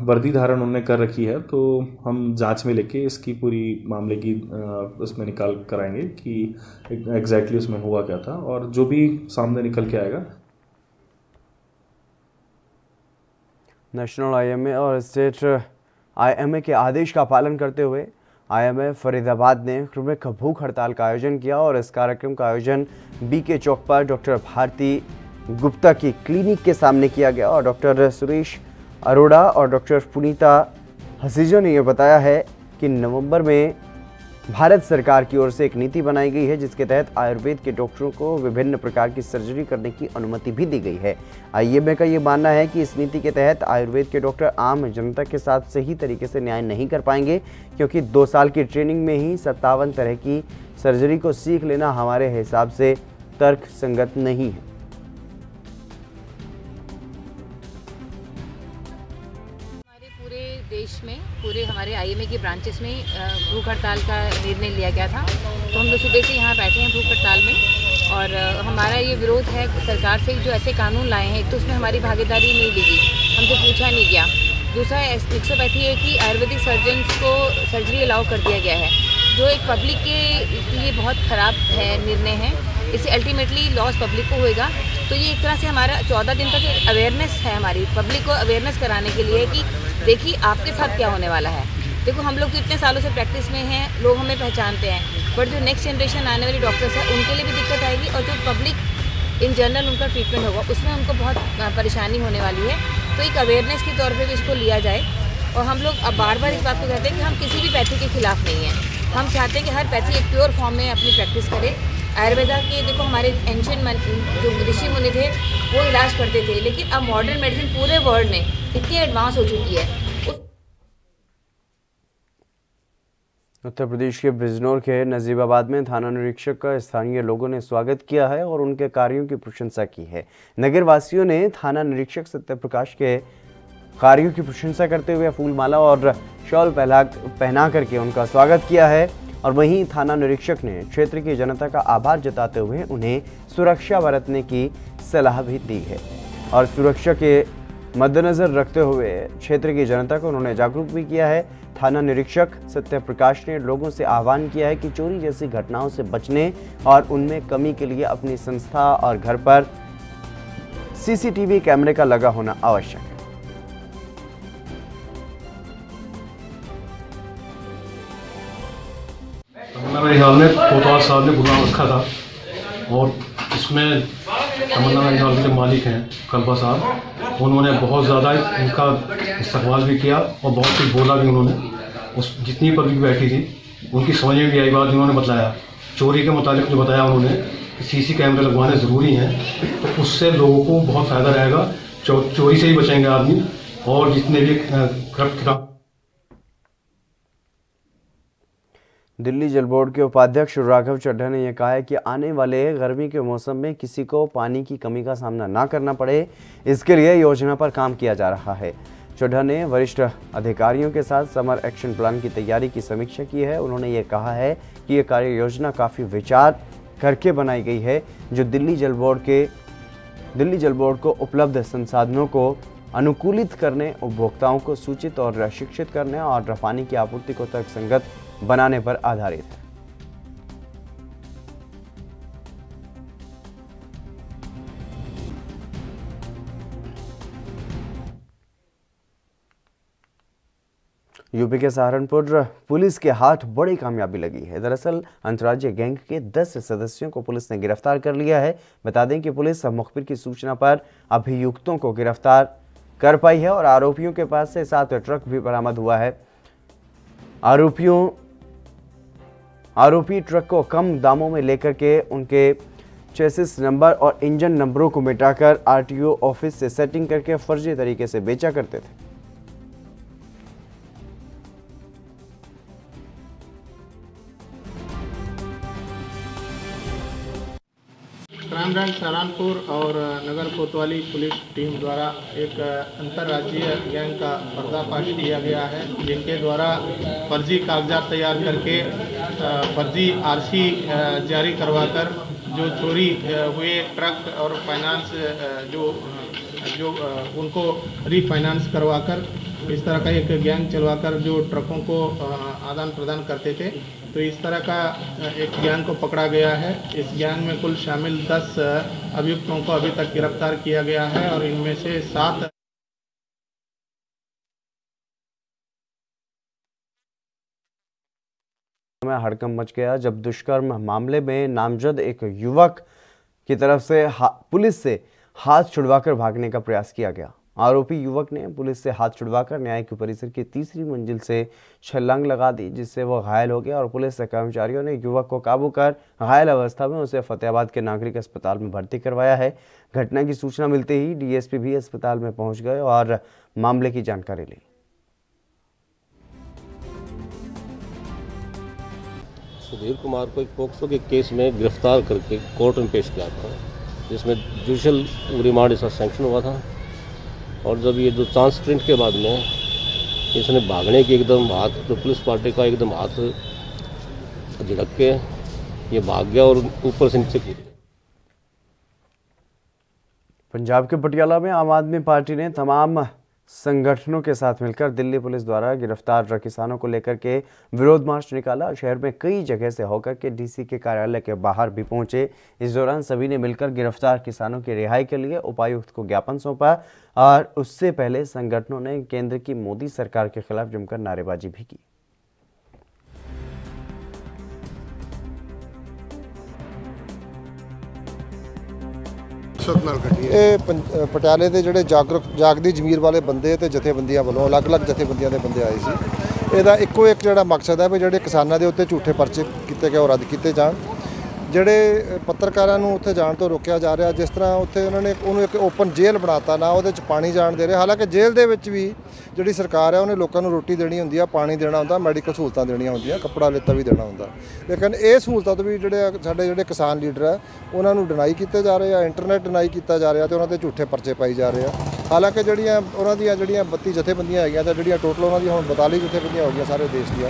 वर्दी धारण उन्होंने कर रखी है तो हम जांच में लेके इसकी पूरी मामले की उसमें निकाल कराएंगे कि एग्जैक्टली उसमें हुआ क्या था और जो भी सामने निकल के आएगा। नेशनल IMA और स्टेट आईएमए के आदेश का पालन करते हुए आईएमए फरीदाबाद ने क्रमिक भूख हड़ताल का आयोजन किया और इस कार्यक्रम का आयोजन बीके चौक पर डॉक्टर भारती गुप्ता की क्लिनिक के सामने किया गया और डॉक्टर सुरेश अरोड़ा और डॉक्टर पुनीता हसीजा ने यह बताया है कि नवंबर में भारत सरकार की ओर से एक नीति बनाई गई है जिसके तहत आयुर्वेद के डॉक्टरों को विभिन्न प्रकार की सर्जरी करने की अनुमति भी दी गई है। आईएमए का ये मानना है कि इस नीति के तहत आयुर्वेद के डॉक्टर आम जनता के साथ सही तरीके से न्याय नहीं कर पाएंगे, क्योंकि 2 साल की ट्रेनिंग में ही 57 तरह की सर्जरी को सीख लेना हमारे हिसाब से तर्क संगत नहीं है। देश में पूरे हमारे आईएमए के ब्रांचेस में भूख हड़ताल का निर्णय लिया गया था। तो हम लोग सुबह से यहाँ बैठे हैं भूख हड़ताल में और हमारा ये विरोध है सरकार से जो ऐसे कानून लाए हैं। एक तो उसमें हमारी भागीदारी नहीं दी गई, हमको पूछा नहीं गया। दूसरा एक्सोपैथी है कि आयुर्वेदिक सर्जन्स को सर्जरी अलाउ कर दिया गया है, जो एक पब्लिक के लिए बहुत ख़राब है निर्णय है। इससे अल्टीमेटली लॉस पब्लिक को होएगा। तो ये एक तरह से हमारा 14 दिन तक एक अवेयरनेस है, हमारी पब्लिक को अवेयरनेस कराने के लिए कि देखिए आपके साथ क्या होने वाला है। देखो हम लोग तो इतने सालों से प्रैक्टिस में हैं, लोग हमें पहचानते हैं, बट जो नेक्स्ट जनरेशन आने वाली डॉक्टर्स हैं उनके लिए भी दिक्कत आएगी और जो पब्लिक इन जनरल उनका ट्रीटमेंट होगा उसमें उनको बहुत परेशानी होने वाली है। तो एक अवेयरनेस के तौर पर भी इसको लिया जाए। और हम लोग अब बार बार इस बात को कहते हैं कि हम किसी भी पैथी के खिलाफ नहीं हैं। हम चाहते हैं कि हर पैथी एक प्योर फॉर्म में अपनी प्रैक्टिस करे। आयुर्वेदा के देखो हमारे एंशिएंट जो ऋषि मुनि थे वो इलाज करते थे, लेकिन अब मॉडर्न मेडिसिन पूरे वर्ल्ड में इतनी एडवांस हो चुकी है। उत्तर प्रदेश के बिजनौर के नजीबाबाद में थाना निरीक्षक का स्थानीय लोगों ने स्वागत किया है और उनके कार्यों की प्रशंसा की है। नगर वासियों ने थाना निरीक्षक सत्यप्रकाश के कार्यों की प्रशंसा करते हुए फूलमाला और शॉल पहना करके उनका स्वागत किया है। और वहीं थाना निरीक्षक ने क्षेत्र की जनता का आभार जताते हुए उन्हें सुरक्षा बरतने की सलाह भी दी है और सुरक्षा के मद्देनजर रखते हुए क्षेत्र की जनता को उन्होंने जागरूक भी किया है। थाना निरीक्षक सत्यप्रकाश ने लोगों से आह्वान किया है कि चोरी जैसी घटनाओं से बचने और उनमें कमी के लिए अपनी संस्था और घर पर सीसीटीवी कैमरे का लगा होना आवश्यक है। मेरे ख्याल में कोतवाल साहब ने गुनाह रखा था और इसमें तमन्ना मेरे ख्याल के मालिक हैं कल्पा साहब, उन्होंने बहुत ज़्यादा इनका इस्तेमाल भी किया और बहुत कुछ बोला भी उन्होंने। उस जितनी पब्लिक बैठी थी उनकी समझ में भी आई बात जिन्होंने बताया। चोरी के मुताबिक जो बताया उन्होंने कि सीसी कैमरे लगवाने ज़रूरी हैं, तो उससे लोगों को बहुत फ़ायदा रहेगा। चोरी से ही बचेंगे आदमी और जितने भी करप्ट। दिल्ली जल बोर्ड के उपाध्यक्ष राघव चड्ढा ने यह कहा है कि आने वाले गर्मी के मौसम में किसी को पानी की कमी का सामना ना करना पड़े, इसके लिए योजना पर काम किया जा रहा है। चड्ढा ने वरिष्ठ अधिकारियों के साथ समर एक्शन प्लान की तैयारी की समीक्षा की है। उन्होंने ये कहा है कि यह कार्य योजना काफ़ी विचार करके बनाई गई है, जो दिल्ली जल बोर्ड को उपलब्ध संसाधनों को अनुकूलित करने, उपभोक्ताओं को सूचित और शिक्षित करने और पानी की आपूर्ति को तर्कसंगत बनाने पर आधारित है। यूपी के सहारनपुर पुलिस के हाथ बड़ी कामयाबी लगी है। दरअसल अंतर्राज्यीय गैंग के 10 सदस्यों को पुलिस ने गिरफ्तार कर लिया है। बता दें कि पुलिस मुखबिर की सूचना पर अभियुक्तों को गिरफ्तार कर पाई है और आरोपियों के पास से 7 ट्रक भी बरामद हुआ है। आरोपी ट्रक को कम दामों में लेकर के उनके चेसिस नंबर और इंजन नंबरों को मिटाकर आरटीओ ऑफिस से सेटिंग करके फर्जी तरीके से बेचा करते थे। क्राइम ब्रांच सहारनपुर और नगर कोतवाली पुलिस टीम द्वारा एक अंतर्राज्यीय गैंग का पर्दाफाश किया गया है, जिनके द्वारा फर्जी कागजात तैयार करके फर्जी आरसी जारी करवाकर जो चोरी हुए ट्रक और फाइनेंस जो उनको रीफाइनेंस करवाकर इस तरह का एक गैंग चलवाकर जो ट्रकों को आदान प्रदान करते थे। तो इस तरह का एक गैंग को पकड़ा गया है। इस गैंग में कुल शामिल 10 अभियुक्तों को अभी तक गिरफ्तार किया गया है और इनमें से 7 समय हड़कंप मच गया जब दुष्कर्म मामले में नामजद एक युवक की तरफ से पुलिस से हाथ छुड़वाकर भागने का प्रयास किया गया। आरोपी युवक ने पुलिस से हाथ छुड़वाकर न्यायिक परिसर की तीसरी मंजिल से छलांग लगा दी, जिससे वह घायल हो गया और पुलिस कर्मचारियों ने युवक को काबू कर घायल अवस्था में उसे फतेहाबाद के नागरिक अस्पताल में भर्ती करवाया है। घटना की सूचना मिलते ही डीएसपी भी अस्पताल में पहुंच गए और मामले की जानकारी ली। सुधीर कुमार को एक पोक्सो के केस में गिरफ्तार करके कोर्ट में पेश किया था, जिसमें जुडिशल रिमांड इसका सैंक्शन हुआ था। और जब ये जो चांस प्रिंट के बाद में इसने भागने की एकदम हाथ, तो पुलिस पार्टी का एकदम हाथ झड़क के ये भाग गया और ऊपर से नीचे कूद गया। पंजाब के पटियाला में आम आदमी पार्टी ने तमाम संगठनों के साथ मिलकर दिल्ली पुलिस द्वारा गिरफ्तार किसानों को लेकर के विरोध मार्च निकाला। शहर में कई जगह से होकर के डीसी के कार्यालय के बाहर भी पहुंचे। इस दौरान सभी ने मिलकर गिरफ्तार किसानों की रिहाई के लिए उपायुक्त को ज्ञापन सौंपा और उससे पहले संगठनों ने केंद्र की मोदी सरकार के खिलाफ जमकर नारेबाजी भी की। पटियाले के जोड़े जागदी जमीर वाले बंदे तो जथेबंदियां वालों अलग अलग जथेबंदियां के बंदे आए सी। ਇਹਦਾ ਇੱਕੋ ਇੱਕ ਜਿਹੜਾ ਮਕਸਦ ਹੈ ਵੀ ਜਿਹੜੇ ਕਿਸਾਨਾਂ ਦੇ ਉੱਤੇ ਝੂਠੇ ਪਰਚੇ ਕੀਤੇ ਗਏ ਉਹ ਰੱਦ ਕੀਤੇ ਜਾਣ। ਜਿਹੜੇ ਪੱਤਰਕਾਰਾਂ ਨੂੰ ਉੱਥੇ ਜਾਣ ਤੋਂ ਰੋਕਿਆ ਜਾ ਰਿਹਾ, ਜਿਸ ਤਰ੍ਹਾਂ ਉੱਥੇ ਉਹਨਾਂ ਨੇ ਉਹਨੂੰ ਇੱਕ ਓਪਨ ਜੇਲ੍ਹ ਬਣਾਤਾ, ਨਾ ਉਹਦੇ 'ਚ ਪਾਣੀ ਜਾਣ ਦੇ ਰਹੇ। ਹਾਲਾਂਕਿ ਜੇਲ੍ਹ ਦੇ ਵਿੱਚ ਵੀ ਜਿਹੜੀ ਸਰਕਾਰ ਹੈ ਉਹਨੇ ਲੋਕਾਂ ਨੂੰ ਰੋਟੀ ਦੇਣੀ ਹੁੰਦੀ ਆ, ਪਾਣੀ ਦੇਣਾ ਹੁੰਦਾ, ਮੈਡੀਕਲ ਸਹੂਲਤਾਂ ਦੇਣੀਆਂ ਹੁੰਦੀਆਂ, ਕੱਪੜਾ ਲੱਤਾ ਵੀ ਦੇਣਾ ਹੁੰਦਾ। ਲੇਕਿਨ ਇਹ ਸਹੂਲਤਾਂ ਤੋਂ ਵੀ ਸਾਡੇ ਜਿਹੜੇ ਕਿਸਾਨ ਲੀਡਰ ਹੈ ਉਹਨਾਂ ਨੂੰ ਡਿਨਾਈ ਕੀਤੇ ਜਾ ਰਹੇ ਆ, ਇੰਟਰਨੈਟ ਡਿਨਾਈ ਕੀਤਾ ਜਾ ਰਿਹਾ ਤੇ ਉਹਨਾਂ 'ਤੇ ਝੂਠੇ ਪਰਚੇ ਪਾਈ ਜਾ ਰਹੇ ਆ। ਹਾਲਾਂਕਿ ਜਿਹੜੀਆਂ ਉਹਨਾਂ ਦੀਆਂ 32 ਜਥੇਬੰਦੀਆਂ ਹੈਗੀਆਂ ਤਾਂ ਜਿਹੜੀਆਂ ਟੋਟਲ ਉਹਨਾਂ ਦੀਆਂ ਹੁਣ 42 ਜਥੇਬੰਦੀਆਂ ਹੋ ਗਈਆਂ ਸਾਰੇ ਦੇਸ਼ ਦੀਆਂ,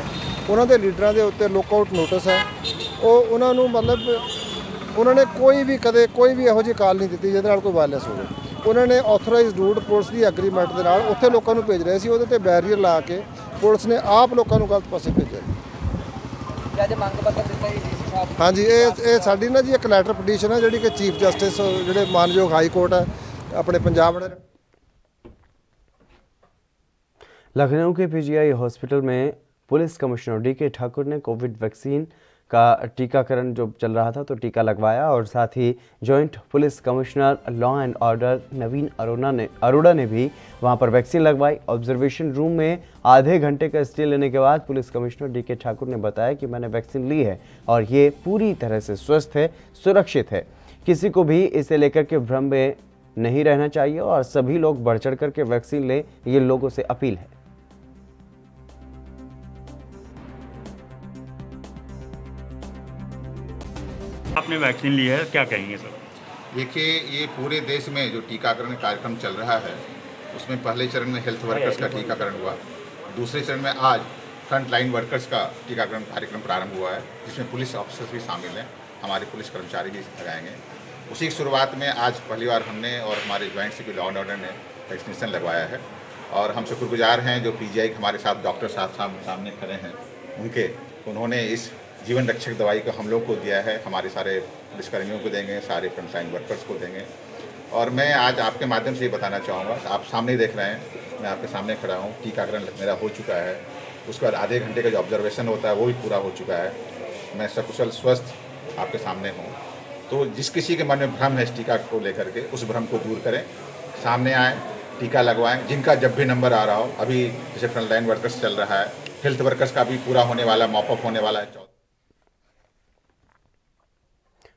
ਉਹਨਾਂ ਦੇ ਲੀਡਰਾਂ ਦੇ ਉੱਤੇ ਲੁੱਕ-ਆਊਟ ਨੋਟਿਸ ਹੈ। ਉਹ ਉਹਨਾਂ ਨੂੰ ਮਤਲਬ उन्होंने कोई भी कदे कोई भी ਇਹੋ ਜਿਹੀ ਕਾਲ नहीं दी ਜਿਹਦੇ ਨਾਲ ਕੋਈ ਵਾਇਲੈਂਸ ਹੋਵੇ। उन्होंने ऑथोराइज्ड रूट पुलिस की एग्रीमेंट के नाल उत्थे लोगों को भेज रहे सी, ਉਹਦੇ ਤੇ बैरीयर ला के पुलिस ने आप लोगों को गलत पासे भेजा। हाँ जी, ये साडी ना जी एक लैटर पटीशन है जी कि चीफ जस्टिस जो मानयोग हाई कोर्ट है अपने पंजाब। लखनऊ के पीजीआई हॉस्पिटल में पुलिस कमिश्नर डी.के. ठाकुर ने कोविड वैक्सीन का टीकाकरण जो चल रहा था तो टीका लगवाया और साथ ही joint police commissioner law and order Naveen Arora ने भी वहां पर वैक्सीन लगवाई। ऑब्जर्वेशन रूम में आधे घंटे का स्टे लेने के बाद पुलिस कमिश्नर डी.के. ठाकुर ने बताया कि मैंने वैक्सीन ली है और ये पूरी तरह से स्वस्थ है, सुरक्षित है। किसी को भी इसे लेकर के भ्रम में नहीं रहना चाहिए और सभी लोग बढ़ चढ़ कर के वैक्सीन लें, ये लोगों से अपील है। आपने वैक्सीन ली है, क्या कहेंगे सर? देखिए, ये पूरे देश में जो टीकाकरण कार्यक्रम चल रहा है उसमें पहले चरण में हेल्थ वर्कर्स का टीकाकरण हुआ, दूसरे चरण में आज फ्रंट लाइन वर्कर्स का टीकाकरण कार्यक्रम प्रारंभ हुआ है, जिसमें पुलिस ऑफिसर्स भी शामिल हैं, हमारे पुलिस कर्मचारी भी लगाएंगे। उसी की शुरुआत में आज पहली बार हमने और हमारे joint CP law and order ने वैक्सीनेशन लगवाया है और हम शुक्रगुजार हैं जो पीजीआई हमारे साथ डॉक्टर साहब सामने खड़े हैं उनके, उन्होंने इस जीवन रक्षक दवाई को हम लोग को दिया है, हमारे सारे पुलिसकर्मियों को देंगे, सारे फ्रंटलाइन वर्कर्स को देंगे। और मैं आज आपके माध्यम से ये बताना चाहूँगा, आप सामने देख रहे हैं, मैं आपके सामने खड़ा हूँ, टीकाकरण मेरा हो चुका है। उसके बाद आधे घंटे का जो ऑब्जर्वेशन होता है वो भी पूरा हो चुका है। मैं सकुशल स्वस्थ आपके सामने हूँ। तो जिस किसी के मन में भ्रम है इस टीका को लेकर के, उस भ्रम को दूर करें, सामने आएँ, टीका लगवाएं। जिनका जब भी नंबर आ रहा हो, अभी जैसे फ्रंटलाइन वर्कर्स चल रहा है, हेल्थ वर्कर्स का भी पूरा होने वाला, मॉपअप होने वाला है।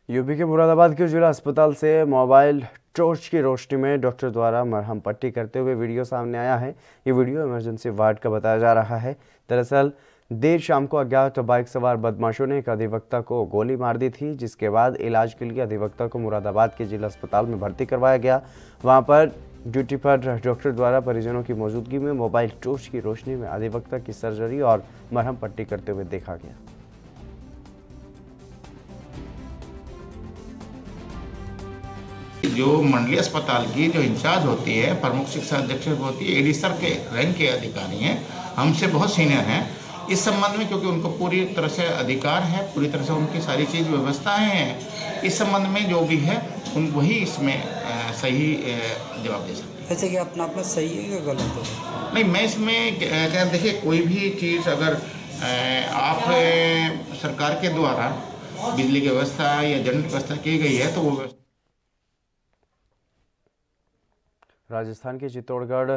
यूपी के मुरादाबाद के जिला अस्पताल से मोबाइल टॉर्च की रोशनी में डॉक्टर द्वारा मरहम पट्टी करते हुए वीडियो सामने आया है। ये वीडियो इमरजेंसी वार्ड का बताया जा रहा है। दरअसल देर शाम को अज्ञात बाइक सवार बदमाशों ने एक अधिवक्ता को गोली मार दी थी, जिसके बाद इलाज के लिए अधिवक्ता को मुरादाबाद के जिला अस्पताल में भर्ती करवाया गया। वहां पर ड्यूटी पर डॉक्टर द्वारा परिजनों की मौजूदगी में मोबाइल टॉर्च की रोशनी में अधिवक्ता की सर्जरी और मरहम पट्टी करते हुए देखा गया। जो मंडलीय अस्पताल की जो इंचार्ज होती है, प्रमुख चिकित्सा अधीक्षक होती है, एडी सर के रैंक के अधिकारी हैं, हमसे बहुत सीनियर हैं इस संबंध में, क्योंकि उनको पूरी तरह से अधिकार है, पूरी तरह से उनकी सारी चीज़ व्यवस्थाएं हैं। इस संबंध में जो भी है उन वही इसमें सही जवाब दे सकते हैं। जैसे कि अपना अपना सही है या गलत है? नहीं, मैं इसमें क्या देखिए, कोई भी चीज़ अगर आप सरकार के द्वारा बिजली की व्यवस्था या जनरेटर व्यवस्था की गई है तो वो व्यवस्था। राजस्थान के चित्तौड़गढ़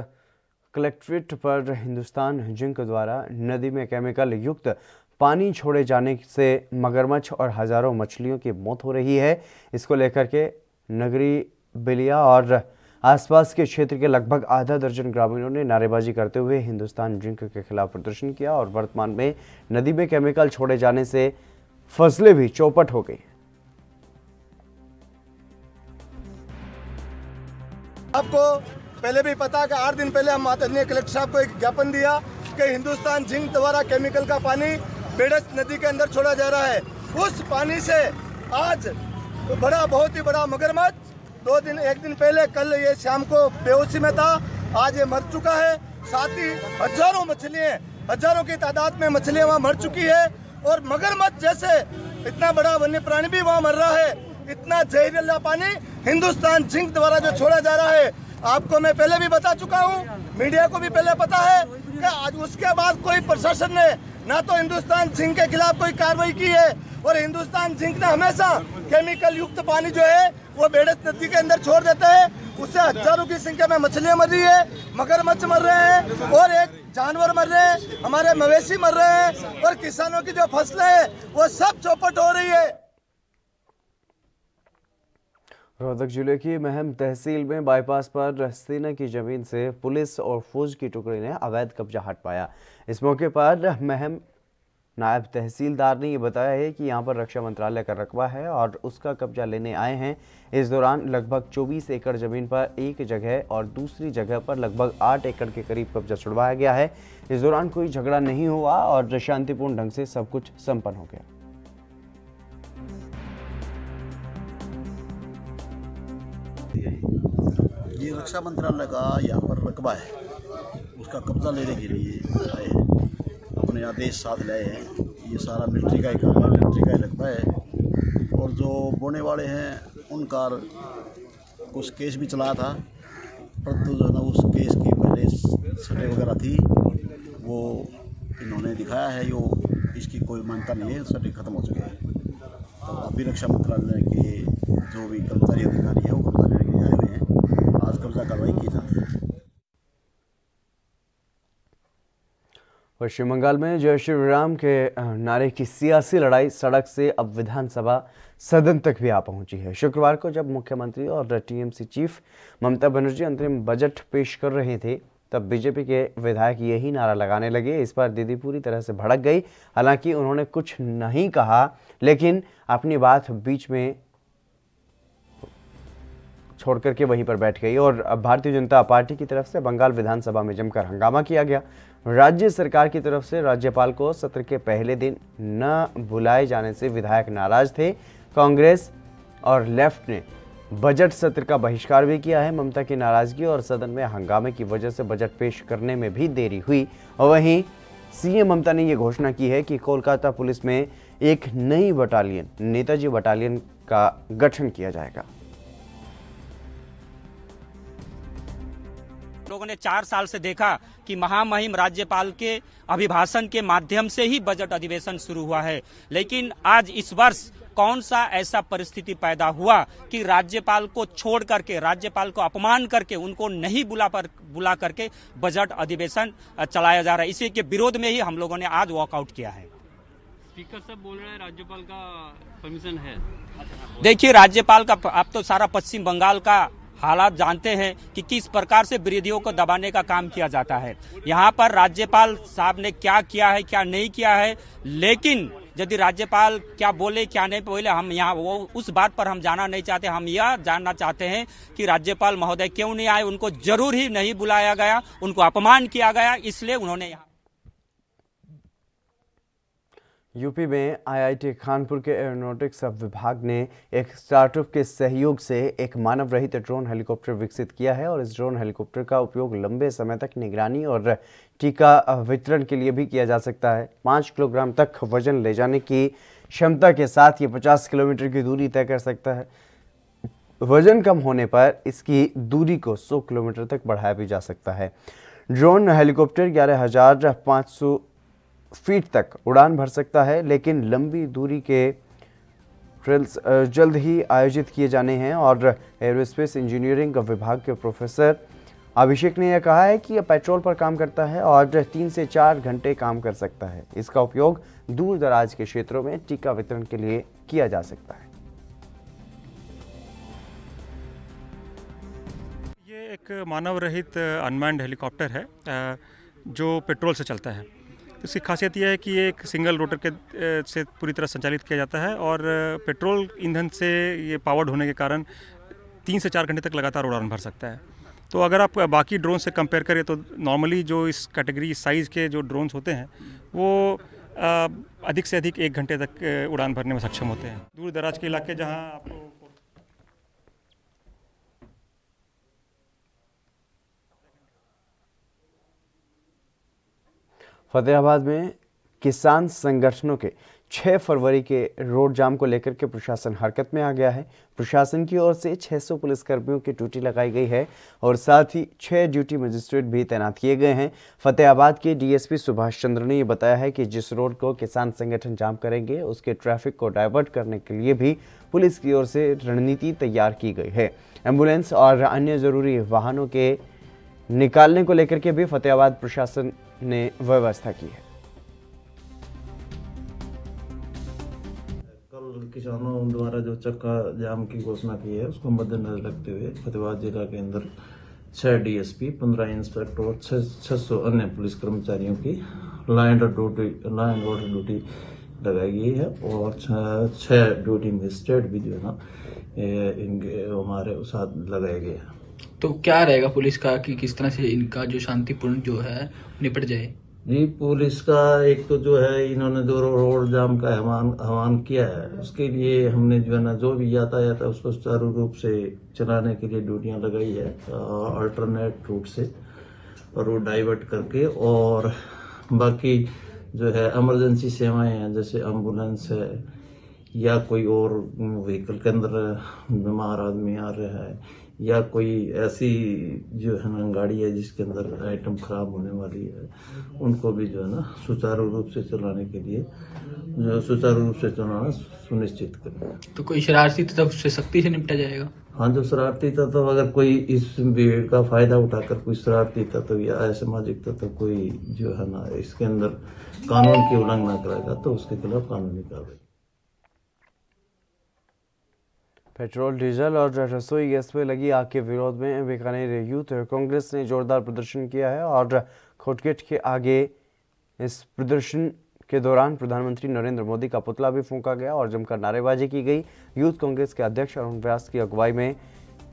कलेक्ट्रेट पर हिंदुस्तान जिंक द्वारा नदी में केमिकल युक्त पानी छोड़े जाने से मगरमच्छ और हजारों मछलियों की मौत हो रही है। इसको लेकर के नगरी बिलिया और आसपास के क्षेत्र के लगभग आधा दर्जन ग्रामीणों ने नारेबाजी करते हुए हिंदुस्तान जिंक के खिलाफ प्रदर्शन किया और वर्तमान में नदी में केमिकल छोड़े जाने से फसलें भी चौपट हो गई। आपको पहले भी पता है कि 8 दिन पहले हम माननीय कलेक्टर साहब को एक ज्ञापन दिया कि हिंदुस्तान जिंक द्वारा केमिकल का पानी बेड़स नदी के अंदर छोड़ा जा रहा है। उस पानी से आज बहुत ही बड़ा मगरमच्छ एक दिन पहले कल ये शाम को बेहोशी में था, आज ये मर चुका है। साथ ही हजारों की तादाद में मछलियां वहाँ मर चुकी है और मगरमच्छ जैसे इतना बड़ा वन्य प्राणी भी वहाँ मर रहा है। इतना जहरीला पानी हिंदुस्तान जिंक द्वारा जो छोड़ा जा रहा है, आपको मैं पहले भी बता चुका हूँ, मीडिया को भी पहले पता है कि आज उसके बाद कोई प्रशासन ने ना तो हिंदुस्तान जिंक के खिलाफ कोई कार्रवाई की है और हिंदुस्तान जिंक ने हमेशा केमिकल युक्त पानी जो है वो बेड़स नदी के अंदर छोड़ देते हैं। उससे हजारों की संख्या में मछलियां मर रही है, मगरमच्छ मर रहे हैं और एक जानवर मर रहे हैं, हमारे मवेशी मर रहे हैं और किसानों की जो फसलें हैं वो सब चौपट हो रही है। रोहतक जिले की महम तहसील में बाईपास पर सेना की जमीन से पुलिस और फौज की टुकड़ी ने अवैध कब्जा हटवाया। इस मौके पर महम नायब तहसीलदार ने ये बताया है कि यहां पर रक्षा मंत्रालय का रकबा है और उसका कब्जा लेने आए हैं। इस दौरान लगभग 24 एकड़ जमीन पर एक जगह और दूसरी जगह पर लगभग 8 एकड़ के करीब कब्जा छुड़वाया गया है। इस दौरान कोई झगड़ा नहीं हुआ और शांतिपूर्ण ढंग से सब कुछ संपन्न हो गया। ये रक्षा मंत्रालय का यहाँ पर रकबा है, उसका कब्जा लेने के लिए आए हैं, अपने आदेश साथ लाए हैं। ये सारा मिलिट्री का ही काम है, मिलिट्री का ही रकबा है और जो बोने वाले हैं उनका कुछ केस भी चला था, परंतु जो है ना उस केस की पहले सटे वगैरह थी वो इन्होंने दिखाया है, यो इसकी कोई मान्यता नहीं है, सटे खत्म हो चुके हैं। तो अभी रक्षा मंत्रालय के जो भी कर्मचारी अधिकारी है वो कब्जा लेने के लिए आए हुए हैं, आज कब्जा कार्रवाई की जा रही है। पश्चिम बंगाल में जय श्री राम के नारे की सियासी लड़ाई सड़क से अब विधानसभा सदन तक भी आ पहुंची है। शुक्रवार को जब मुख्यमंत्री और टीएमसी चीफ ममता बनर्जी अंतरिम बजट पेश कर रहे थे तब बीजेपी के विधायक यही नारा लगाने लगे। इस पर दीदी पूरी तरह से भड़क गई। हालांकि उन्होंने कुछ नहीं कहा लेकिन अपनी बात बीच में छोड़ करके वहीं पर बैठ गई और भारतीय जनता पार्टी की तरफ से बंगाल विधानसभा में जमकर हंगामा किया गया। राज्य सरकार की तरफ से राज्यपाल को सत्र के पहले दिन न बुलाए जाने से विधायक नाराज थे। कांग्रेस और लेफ्ट ने बजट सत्र का बहिष्कार भी किया है। ममता की नाराजगी और सदन में हंगामे की वजह से बजट पेश करने में भी देरी हुई और वहीं सीएम ममता ने यह घोषणा की है कि कोलकाता पुलिस में एक नई बटालियन नेताजी बटालियन का गठन किया जाएगा। लोगों ने 4 साल से देखा कि महामहिम राज्यपाल के अभिभाषण के माध्यम से ही बजट अधिवेशन शुरू हुआ है, लेकिन आज इस वर्ष कौन सा ऐसा परिस्थिति पैदा हुआ कि राज्यपाल को छोड़ करके, राज्यपाल को अपमान करके, उनको नहीं बुला करके बजट अधिवेशन चलाया जा रहा है। इसी के विरोध में ही हम लोगों ने आज वॉकआउट किया है। स्पीकर साहब बोल रहे हैं राज्यपाल का परमिशन है। देखिए, राज्यपाल का, आप तो सारा पश्चिम बंगाल का हालात जानते हैं कि किस प्रकार से विरोधियों को दबाने का काम किया जाता है। यहाँ पर राज्यपाल साहब ने क्या किया है, क्या नहीं किया है, लेकिन यदि राज्यपाल क्या बोले क्या नहीं बोले, हम यहाँ वो उस बात पर हम जाना नहीं चाहते। हम यह जानना चाहते हैं कि राज्यपाल महोदय क्यों नहीं आए, उनको जरूर ही नहीं बुलाया गया, उनको अपमान किया गया, इसलिए उन्होंने यहाँ। यूपी में आईआईटी कानपुर के एरोनॉटिक्स विभाग ने एक स्टार्टअप के सहयोग से एक मानव रहित ड्रोन हेलीकॉप्टर विकसित किया है और इस ड्रोन हेलीकॉप्टर का उपयोग लंबे समय तक निगरानी और टीका वितरण के लिए भी किया जा सकता है। 5 किलोग्राम तक वजन ले जाने की क्षमता के साथ ये 50 किलोमीटर की दूरी तय कर सकता है। वजन कम होने पर इसकी दूरी को 100 किलोमीटर तक बढ़ाया भी जा सकता है। ड्रोन हेलीकॉप्टर 11,500 फीट तक उड़ान भर सकता है, लेकिन लंबी दूरी के ट्रेल्स जल्द ही आयोजित किए जाने हैं। और एरोस्पेस इंजीनियरिंग विभाग के प्रोफेसर अभिषेक ने यह कहा है कि यह पेट्रोल पर काम करता है और 3 से 4 घंटे काम कर सकता है। इसका उपयोग दूर दराज के क्षेत्रों में टीका वितरण के लिए किया जा सकता है। ये एक मानव रहित अनमैन्ड हेलीकॉप्टर है जो पेट्रोल से चलता है। इसकी खासियत यह है कि ये एक सिंगल रोटर के से पूरी तरह संचालित किया जाता है और पेट्रोल ईंधन से ये पावर्ड होने के कारण 3 से 4 घंटे तक लगातार उड़ान भर सकता है। तो अगर आप बाकी ड्रोन से कंपेयर करें तो नॉर्मली जो इस कैटेगरी साइज़ के जो ड्रोन्स होते हैं वो अधिक से अधिक 1 घंटे तक उड़ान भरने में सक्षम होते हैं। दूर दराज के इलाके जहां आपको फतेहाबाद में किसान संगठनों के 6 फरवरी के रोड जाम को लेकर के प्रशासन हरकत में आ गया है। प्रशासन की ओर से 600 पुलिसकर्मियों की ड्यूटी लगाई गई है और साथ ही 6 ड्यूटी मजिस्ट्रेट भी तैनात किए गए हैं। फतेहाबाद के डीएसपी सुभाष चंद्र ने यह बताया है कि जिस रोड को किसान संगठन जाम करेंगे उसके ट्रैफिक को डाइवर्ट करने के लिए भी पुलिस की ओर से रणनीति तैयार की गई है। एम्बुलेंस और अन्य जरूरी वाहनों के निकालने को लेकर के भी फतेहाबाद प्रशासन ने व्यवस्था की है। कल किसानों द्वारा जो चक्का जाम की घोषणा की है उसको मद्देनजर रखते हुए फतेहाबाद जिला के अंदर 6 डीएसपी, 15 इंस्पेक्टर और 600 अन्य पुलिस कर्मचारियों की लाइन ऑर्डर ड्यूटी लगाई गई है और 6 ड्यूटी मजिस्ट्रेट भी जो है ना इनके हमारे साथ लगाए गए हैं। तो क्या रहेगा पुलिस का कि किस तरह से इनका जो शांतिपूर्ण जो है निपट जाए? जी, पुलिस का एक तो जो है इन्होंने जो रोड जाम का आह्वान किया है उसके लिए हमने जो है ना जो भी यातायात है उसको सुचारू रूप से चलाने के लिए ड्यूटियां लगाई है अल्टरनेट रूट से और वो डाइवर्ट करके। और बाकी जो है इमरजेंसी सेवाएं हैं जैसे एम्बुलेंस है या कोई और व्हीकल के अंदर बीमार आदमी आ रहा है या कोई ऐसी जो है ना गाड़ी है जिसके अंदर आइटम खराब होने वाली है उनको भी जो है ना सुचारू रूप से चलाने के लिए सुचारू रूप से चलाना सुनिश्चित करें। तो कोई शरारती तत्व से सख्ती से निपटा जाएगा? हाँ, जो शरारती तत्व अगर कोई इस भीड़ का फायदा उठाकर कोई शरारती तत्व या असामाजिक तत्व कोई जो है ना इसके अंदर कानून की उल्लंघना करेगा तो उसके खिलाफ कानूनी कार्रवाई। पेट्रोल, डीजल और रसोई गैस में लगी आग के विरोध में बीकानेर यूथ कांग्रेस ने जोरदार प्रदर्शन किया है और खोटगेट के आगे इस प्रदर्शन के दौरान प्रधानमंत्री नरेंद्र मोदी का पुतला भी फूंका गया और जमकर नारेबाजी की गई। यूथ कांग्रेस के अध्यक्ष अरुण व्यास की अगुवाई में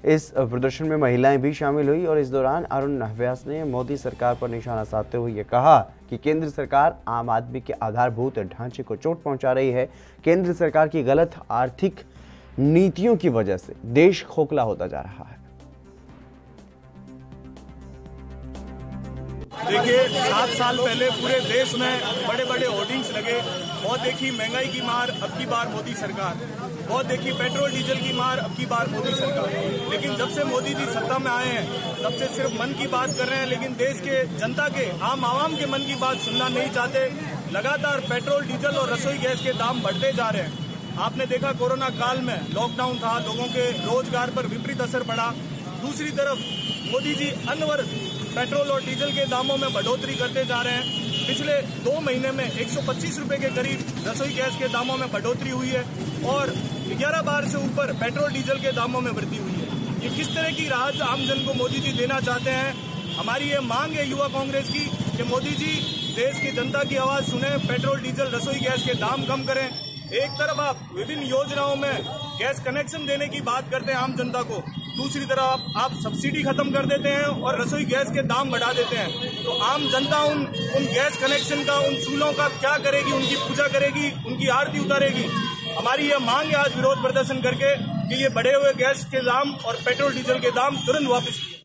इस प्रदर्शन में महिलाएं भी शामिल हुई और इस दौरान अरुण व्यास ने मोदी सरकार पर निशाना साधते हुए ये कहा कि केंद्र सरकार आम आदमी के आधारभूत ढांचे को चोट पहुंचा रही है। केंद्र सरकार की गलत आर्थिक नीतियों की वजह से देश खोखला होता जा रहा है। देखिए, 7 साल पहले पूरे देश में बड़े बड़े होर्डिंग्स लगे, बहुत देखी महंगाई की मार, अब की बार मोदी सरकार, बहुत देखी पेट्रोल डीजल की मार, अब की बार मोदी सरकार। लेकिन जब से मोदी जी सत्ता में आए हैं तब से सिर्फ मन की बात कर रहे हैं, लेकिन देश के जनता के आम आवाम के मन की बात सुनना नहीं चाहते। लगातार पेट्रोल डीजल और रसोई गैस के दाम बढ़ते जा रहे हैं। आपने देखा कोरोना काल में लॉकडाउन था, लोगों के रोजगार पर विपरीत असर पड़ा। दूसरी तरफ मोदी जी अनवरत पेट्रोल और डीजल के दामों में बढ़ोतरी करते जा रहे हैं। पिछले 2 महीने में 125 रुपए के करीब रसोई गैस के दामों में बढ़ोतरी हुई है और 11 बार से ऊपर पेट्रोल डीजल के दामों में वृद्धि हुई है। ये किस तरह की राहत आम जन को मोदी जी देना चाहते हैं? हमारी ये मांग है युवा कांग्रेस की कि मोदी जी देश की जनता की आवाज सुने, पेट्रोल डीजल रसोई गैस के दाम कम करें। एक तरफ आप विभिन्न योजनाओं में गैस कनेक्शन देने की बात करते हैं आम जनता को, दूसरी तरफ आप सब्सिडी खत्म कर देते हैं और रसोई गैस के दाम बढ़ा देते हैं। तो आम जनता उन गैस कनेक्शन का, उन चूल्हों का क्या करेगी? उनकी पूजा करेगी, उनकी आरती उतारेगी? हमारी यह मांग है आज विरोध प्रदर्शन करके कि ये बढ़े हुए गैस के दाम और पेट्रोल डीजल के दाम तुरंत वापस किए।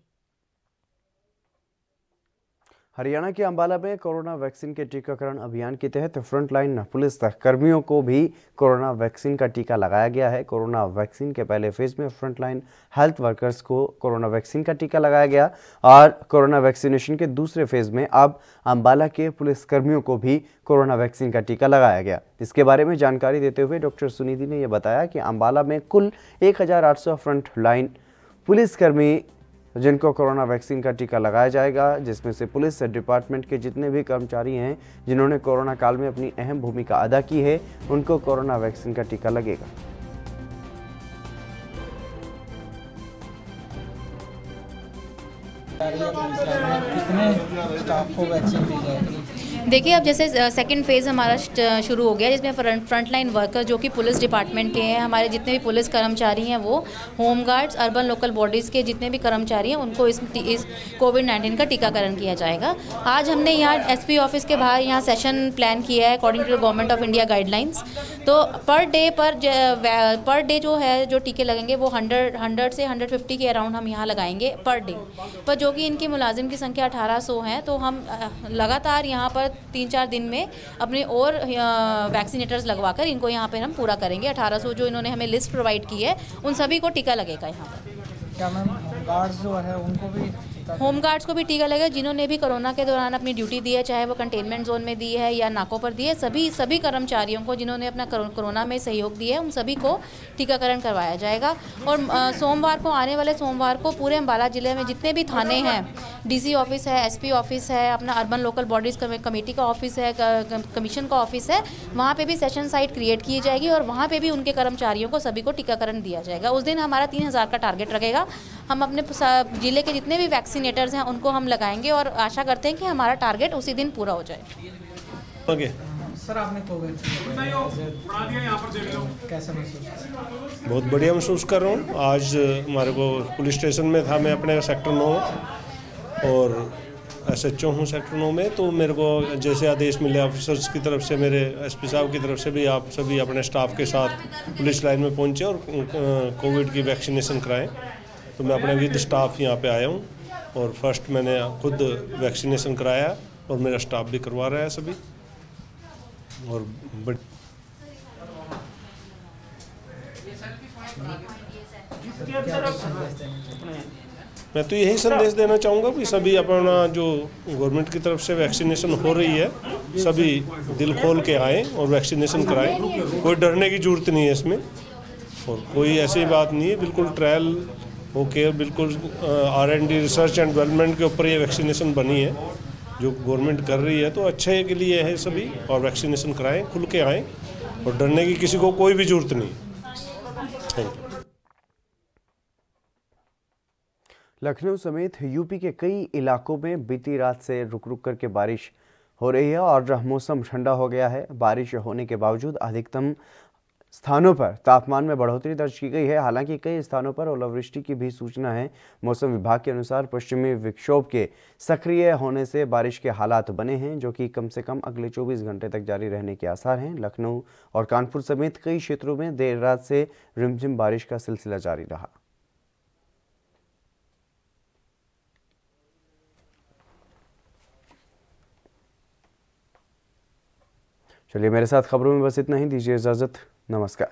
हरियाणा के अंबाला में कोरोना वैक्सीन के टीकाकरण अभियान के तहत फ्रंटलाइन पुलिस कर्मियों को भी कोरोना वैक्सीन का टीका लगाया गया है। कोरोना वैक्सीन के पहले फेज में फ्रंटलाइन हेल्थ वर्कर्स को कोरोना वैक्सीन का टीका लगाया गया और कोरोना वैक्सीनेशन के दूसरे फेज में अब अंबाला के पुलिस कर्मियों को भी कोरोना वैक्सीन का टीका लगाया गया। इसके बारे में जानकारी देते हुए डॉक्टर सुनिधि ने यह बताया कि अंबाला में कुल 1800 फ्रंटलाइन पुलिसकर्मी जिनको कोरोना वैक्सीन का टीका लगाया जाएगा, जिसमें से पुलिस डिपार्टमेंट के जितने भी कर्मचारी हैं जिन्होंने कोरोना काल में अपनी अहम भूमिका अदा की है, उनको कोरोना वैक्सीन का टीका लगेगा। कितने स्टाफ को वैक्सीन दी जाएगी? देखिए, अब जैसे सेकंड फेज़ हमारा शुरू हो गया, जिसमें फ्रंटलाइन वर्कर जो कि पुलिस डिपार्टमेंट के हैं, हमारे जितने भी पुलिस कर्मचारी हैं, वो home guards, urban local bodies के जितने भी कर्मचारी हैं, उनको इस कोविड-19 का टीकाकरण किया जाएगा। आज हमने यहाँ एसपी ऑफिस के बाहर यहाँ सेशन प्लान किया है according to government of India guidelines. तो पर डे जो है जो टीके लगेंगे वो 100 से 150 के अराउंड हम यहाँ लगाएंगे पर डे। पर जो कि इनकी मुलाजिम की संख्या 1800 है, तो हम लगातार यहाँ पर 3-4 दिन में अपने और वैक्सीनेटर्स लगवाकर इनको यहाँ पर हम पूरा करेंगे। 1800 जो इन्होंने हमें लिस्ट प्रोवाइड की है, उन सभी को टीका लगेगा यहाँ पर। क्या मैम गार्ड्स जो है उनको भी होम गार्ड्स को भी टीका लगेगा, जिन्होंने भी कोरोना के दौरान अपनी ड्यूटी दी है, चाहे वो कंटेनमेंट जोन में दी है या नाकों पर दी है, सभी कर्मचारियों को जिन्होंने अपना कोरोना में सहयोग दिया है, उन सभी को टीकाकरण करवाया जाएगा। और सोमवार को, आने वाले सोमवार को पूरे अम्बाला ज़िले में जितने भी थाने हैं, डीसी ऑफिस है, एसपी ऑफिस है, अपना अर्बन लोकल बॉडीज़ कमेटी का ऑफिस है, कमीशन का ऑफिस है, वहाँ पे भी सेशन साइट क्रिएट की जाएगी और वहाँ पे भी उनके कर्मचारियों को सभी को टीकाकरण दिया जाएगा। उस दिन हमारा 3000 का टारगेट रहेगा। हम अपने ज़िले के जितने भी वैक्सीनेटर्स हैं उनको हम लगाएंगे और आशा करते हैं कि हमारा टारगेट उसी दिन पूरा हो जाए। सर, आपने कोवैक्सीन कैसा महसूस? बहुत बढ़िया महसूस कर रहा हूँ। आज हमारे को पुलिस स्टेशन में था, मैं अपने सेक्टर 9 और SHO हूँ सेक्टर 9 में, तो मेरे को जैसे आदेश मिले ऑफिसर्स की तरफ से, मेरे SP साहब की तरफ से भी, आप सभी अपने स्टाफ के साथ पुलिस लाइन में पहुँचे और कोविड की वैक्सीनेशन कराएं। तो मैं अपने विद स्टाफ यहाँ पे आया हूँ और फर्स्ट मैंने खुद वैक्सीनेशन कराया और मेरा स्टाफ भी करवा रहा है सभी। और मैं तो यही संदेश देना चाहूँगा कि सभी अपना जो गवर्नमेंट की तरफ से वैक्सीनेशन हो रही है, सभी दिल खोल के आएँ और वैक्सीनेशन कराएं। कोई डरने की जरूरत नहीं है इसमें और कोई ऐसी बात नहीं है। बिल्कुल ट्रायल होके, बिल्कुल R&D रिसर्च एंड डेवलपमेंट के ऊपर ये वैक्सीनेशन बनी है जो गवर्नमेंट कर रही है, तो अच्छे के लिए है सभी। और वैक्सीनेशन कराएं, खुल के आएँ और डरने की किसी को कोई भी जरूरत नहीं। Thank you. लखनऊ समेत यूपी के कई इलाकों में बीती रात से रुक रुक करके बारिश हो रही है और मौसम ठंडा हो गया है। बारिश होने के बावजूद अधिकतम स्थानों पर तापमान में बढ़ोतरी दर्ज की गई है। हालांकि कई स्थानों पर ओलावृष्टि की भी सूचना है। मौसम विभाग के अनुसार पश्चिमी विक्षोभ के सक्रिय होने से बारिश के हालात बने हैं, जो कि कम से कम अगले 24 घंटे तक जारी रहने के आसार हैं। लखनऊ और कानपुर समेत कई क्षेत्रों में देर रात से रिमझिम बारिश का सिलसिला जारी रहा। चलिए, मेरे साथ खबरों में बस इतना ही। दीजिए इजाजत। नमस्कार।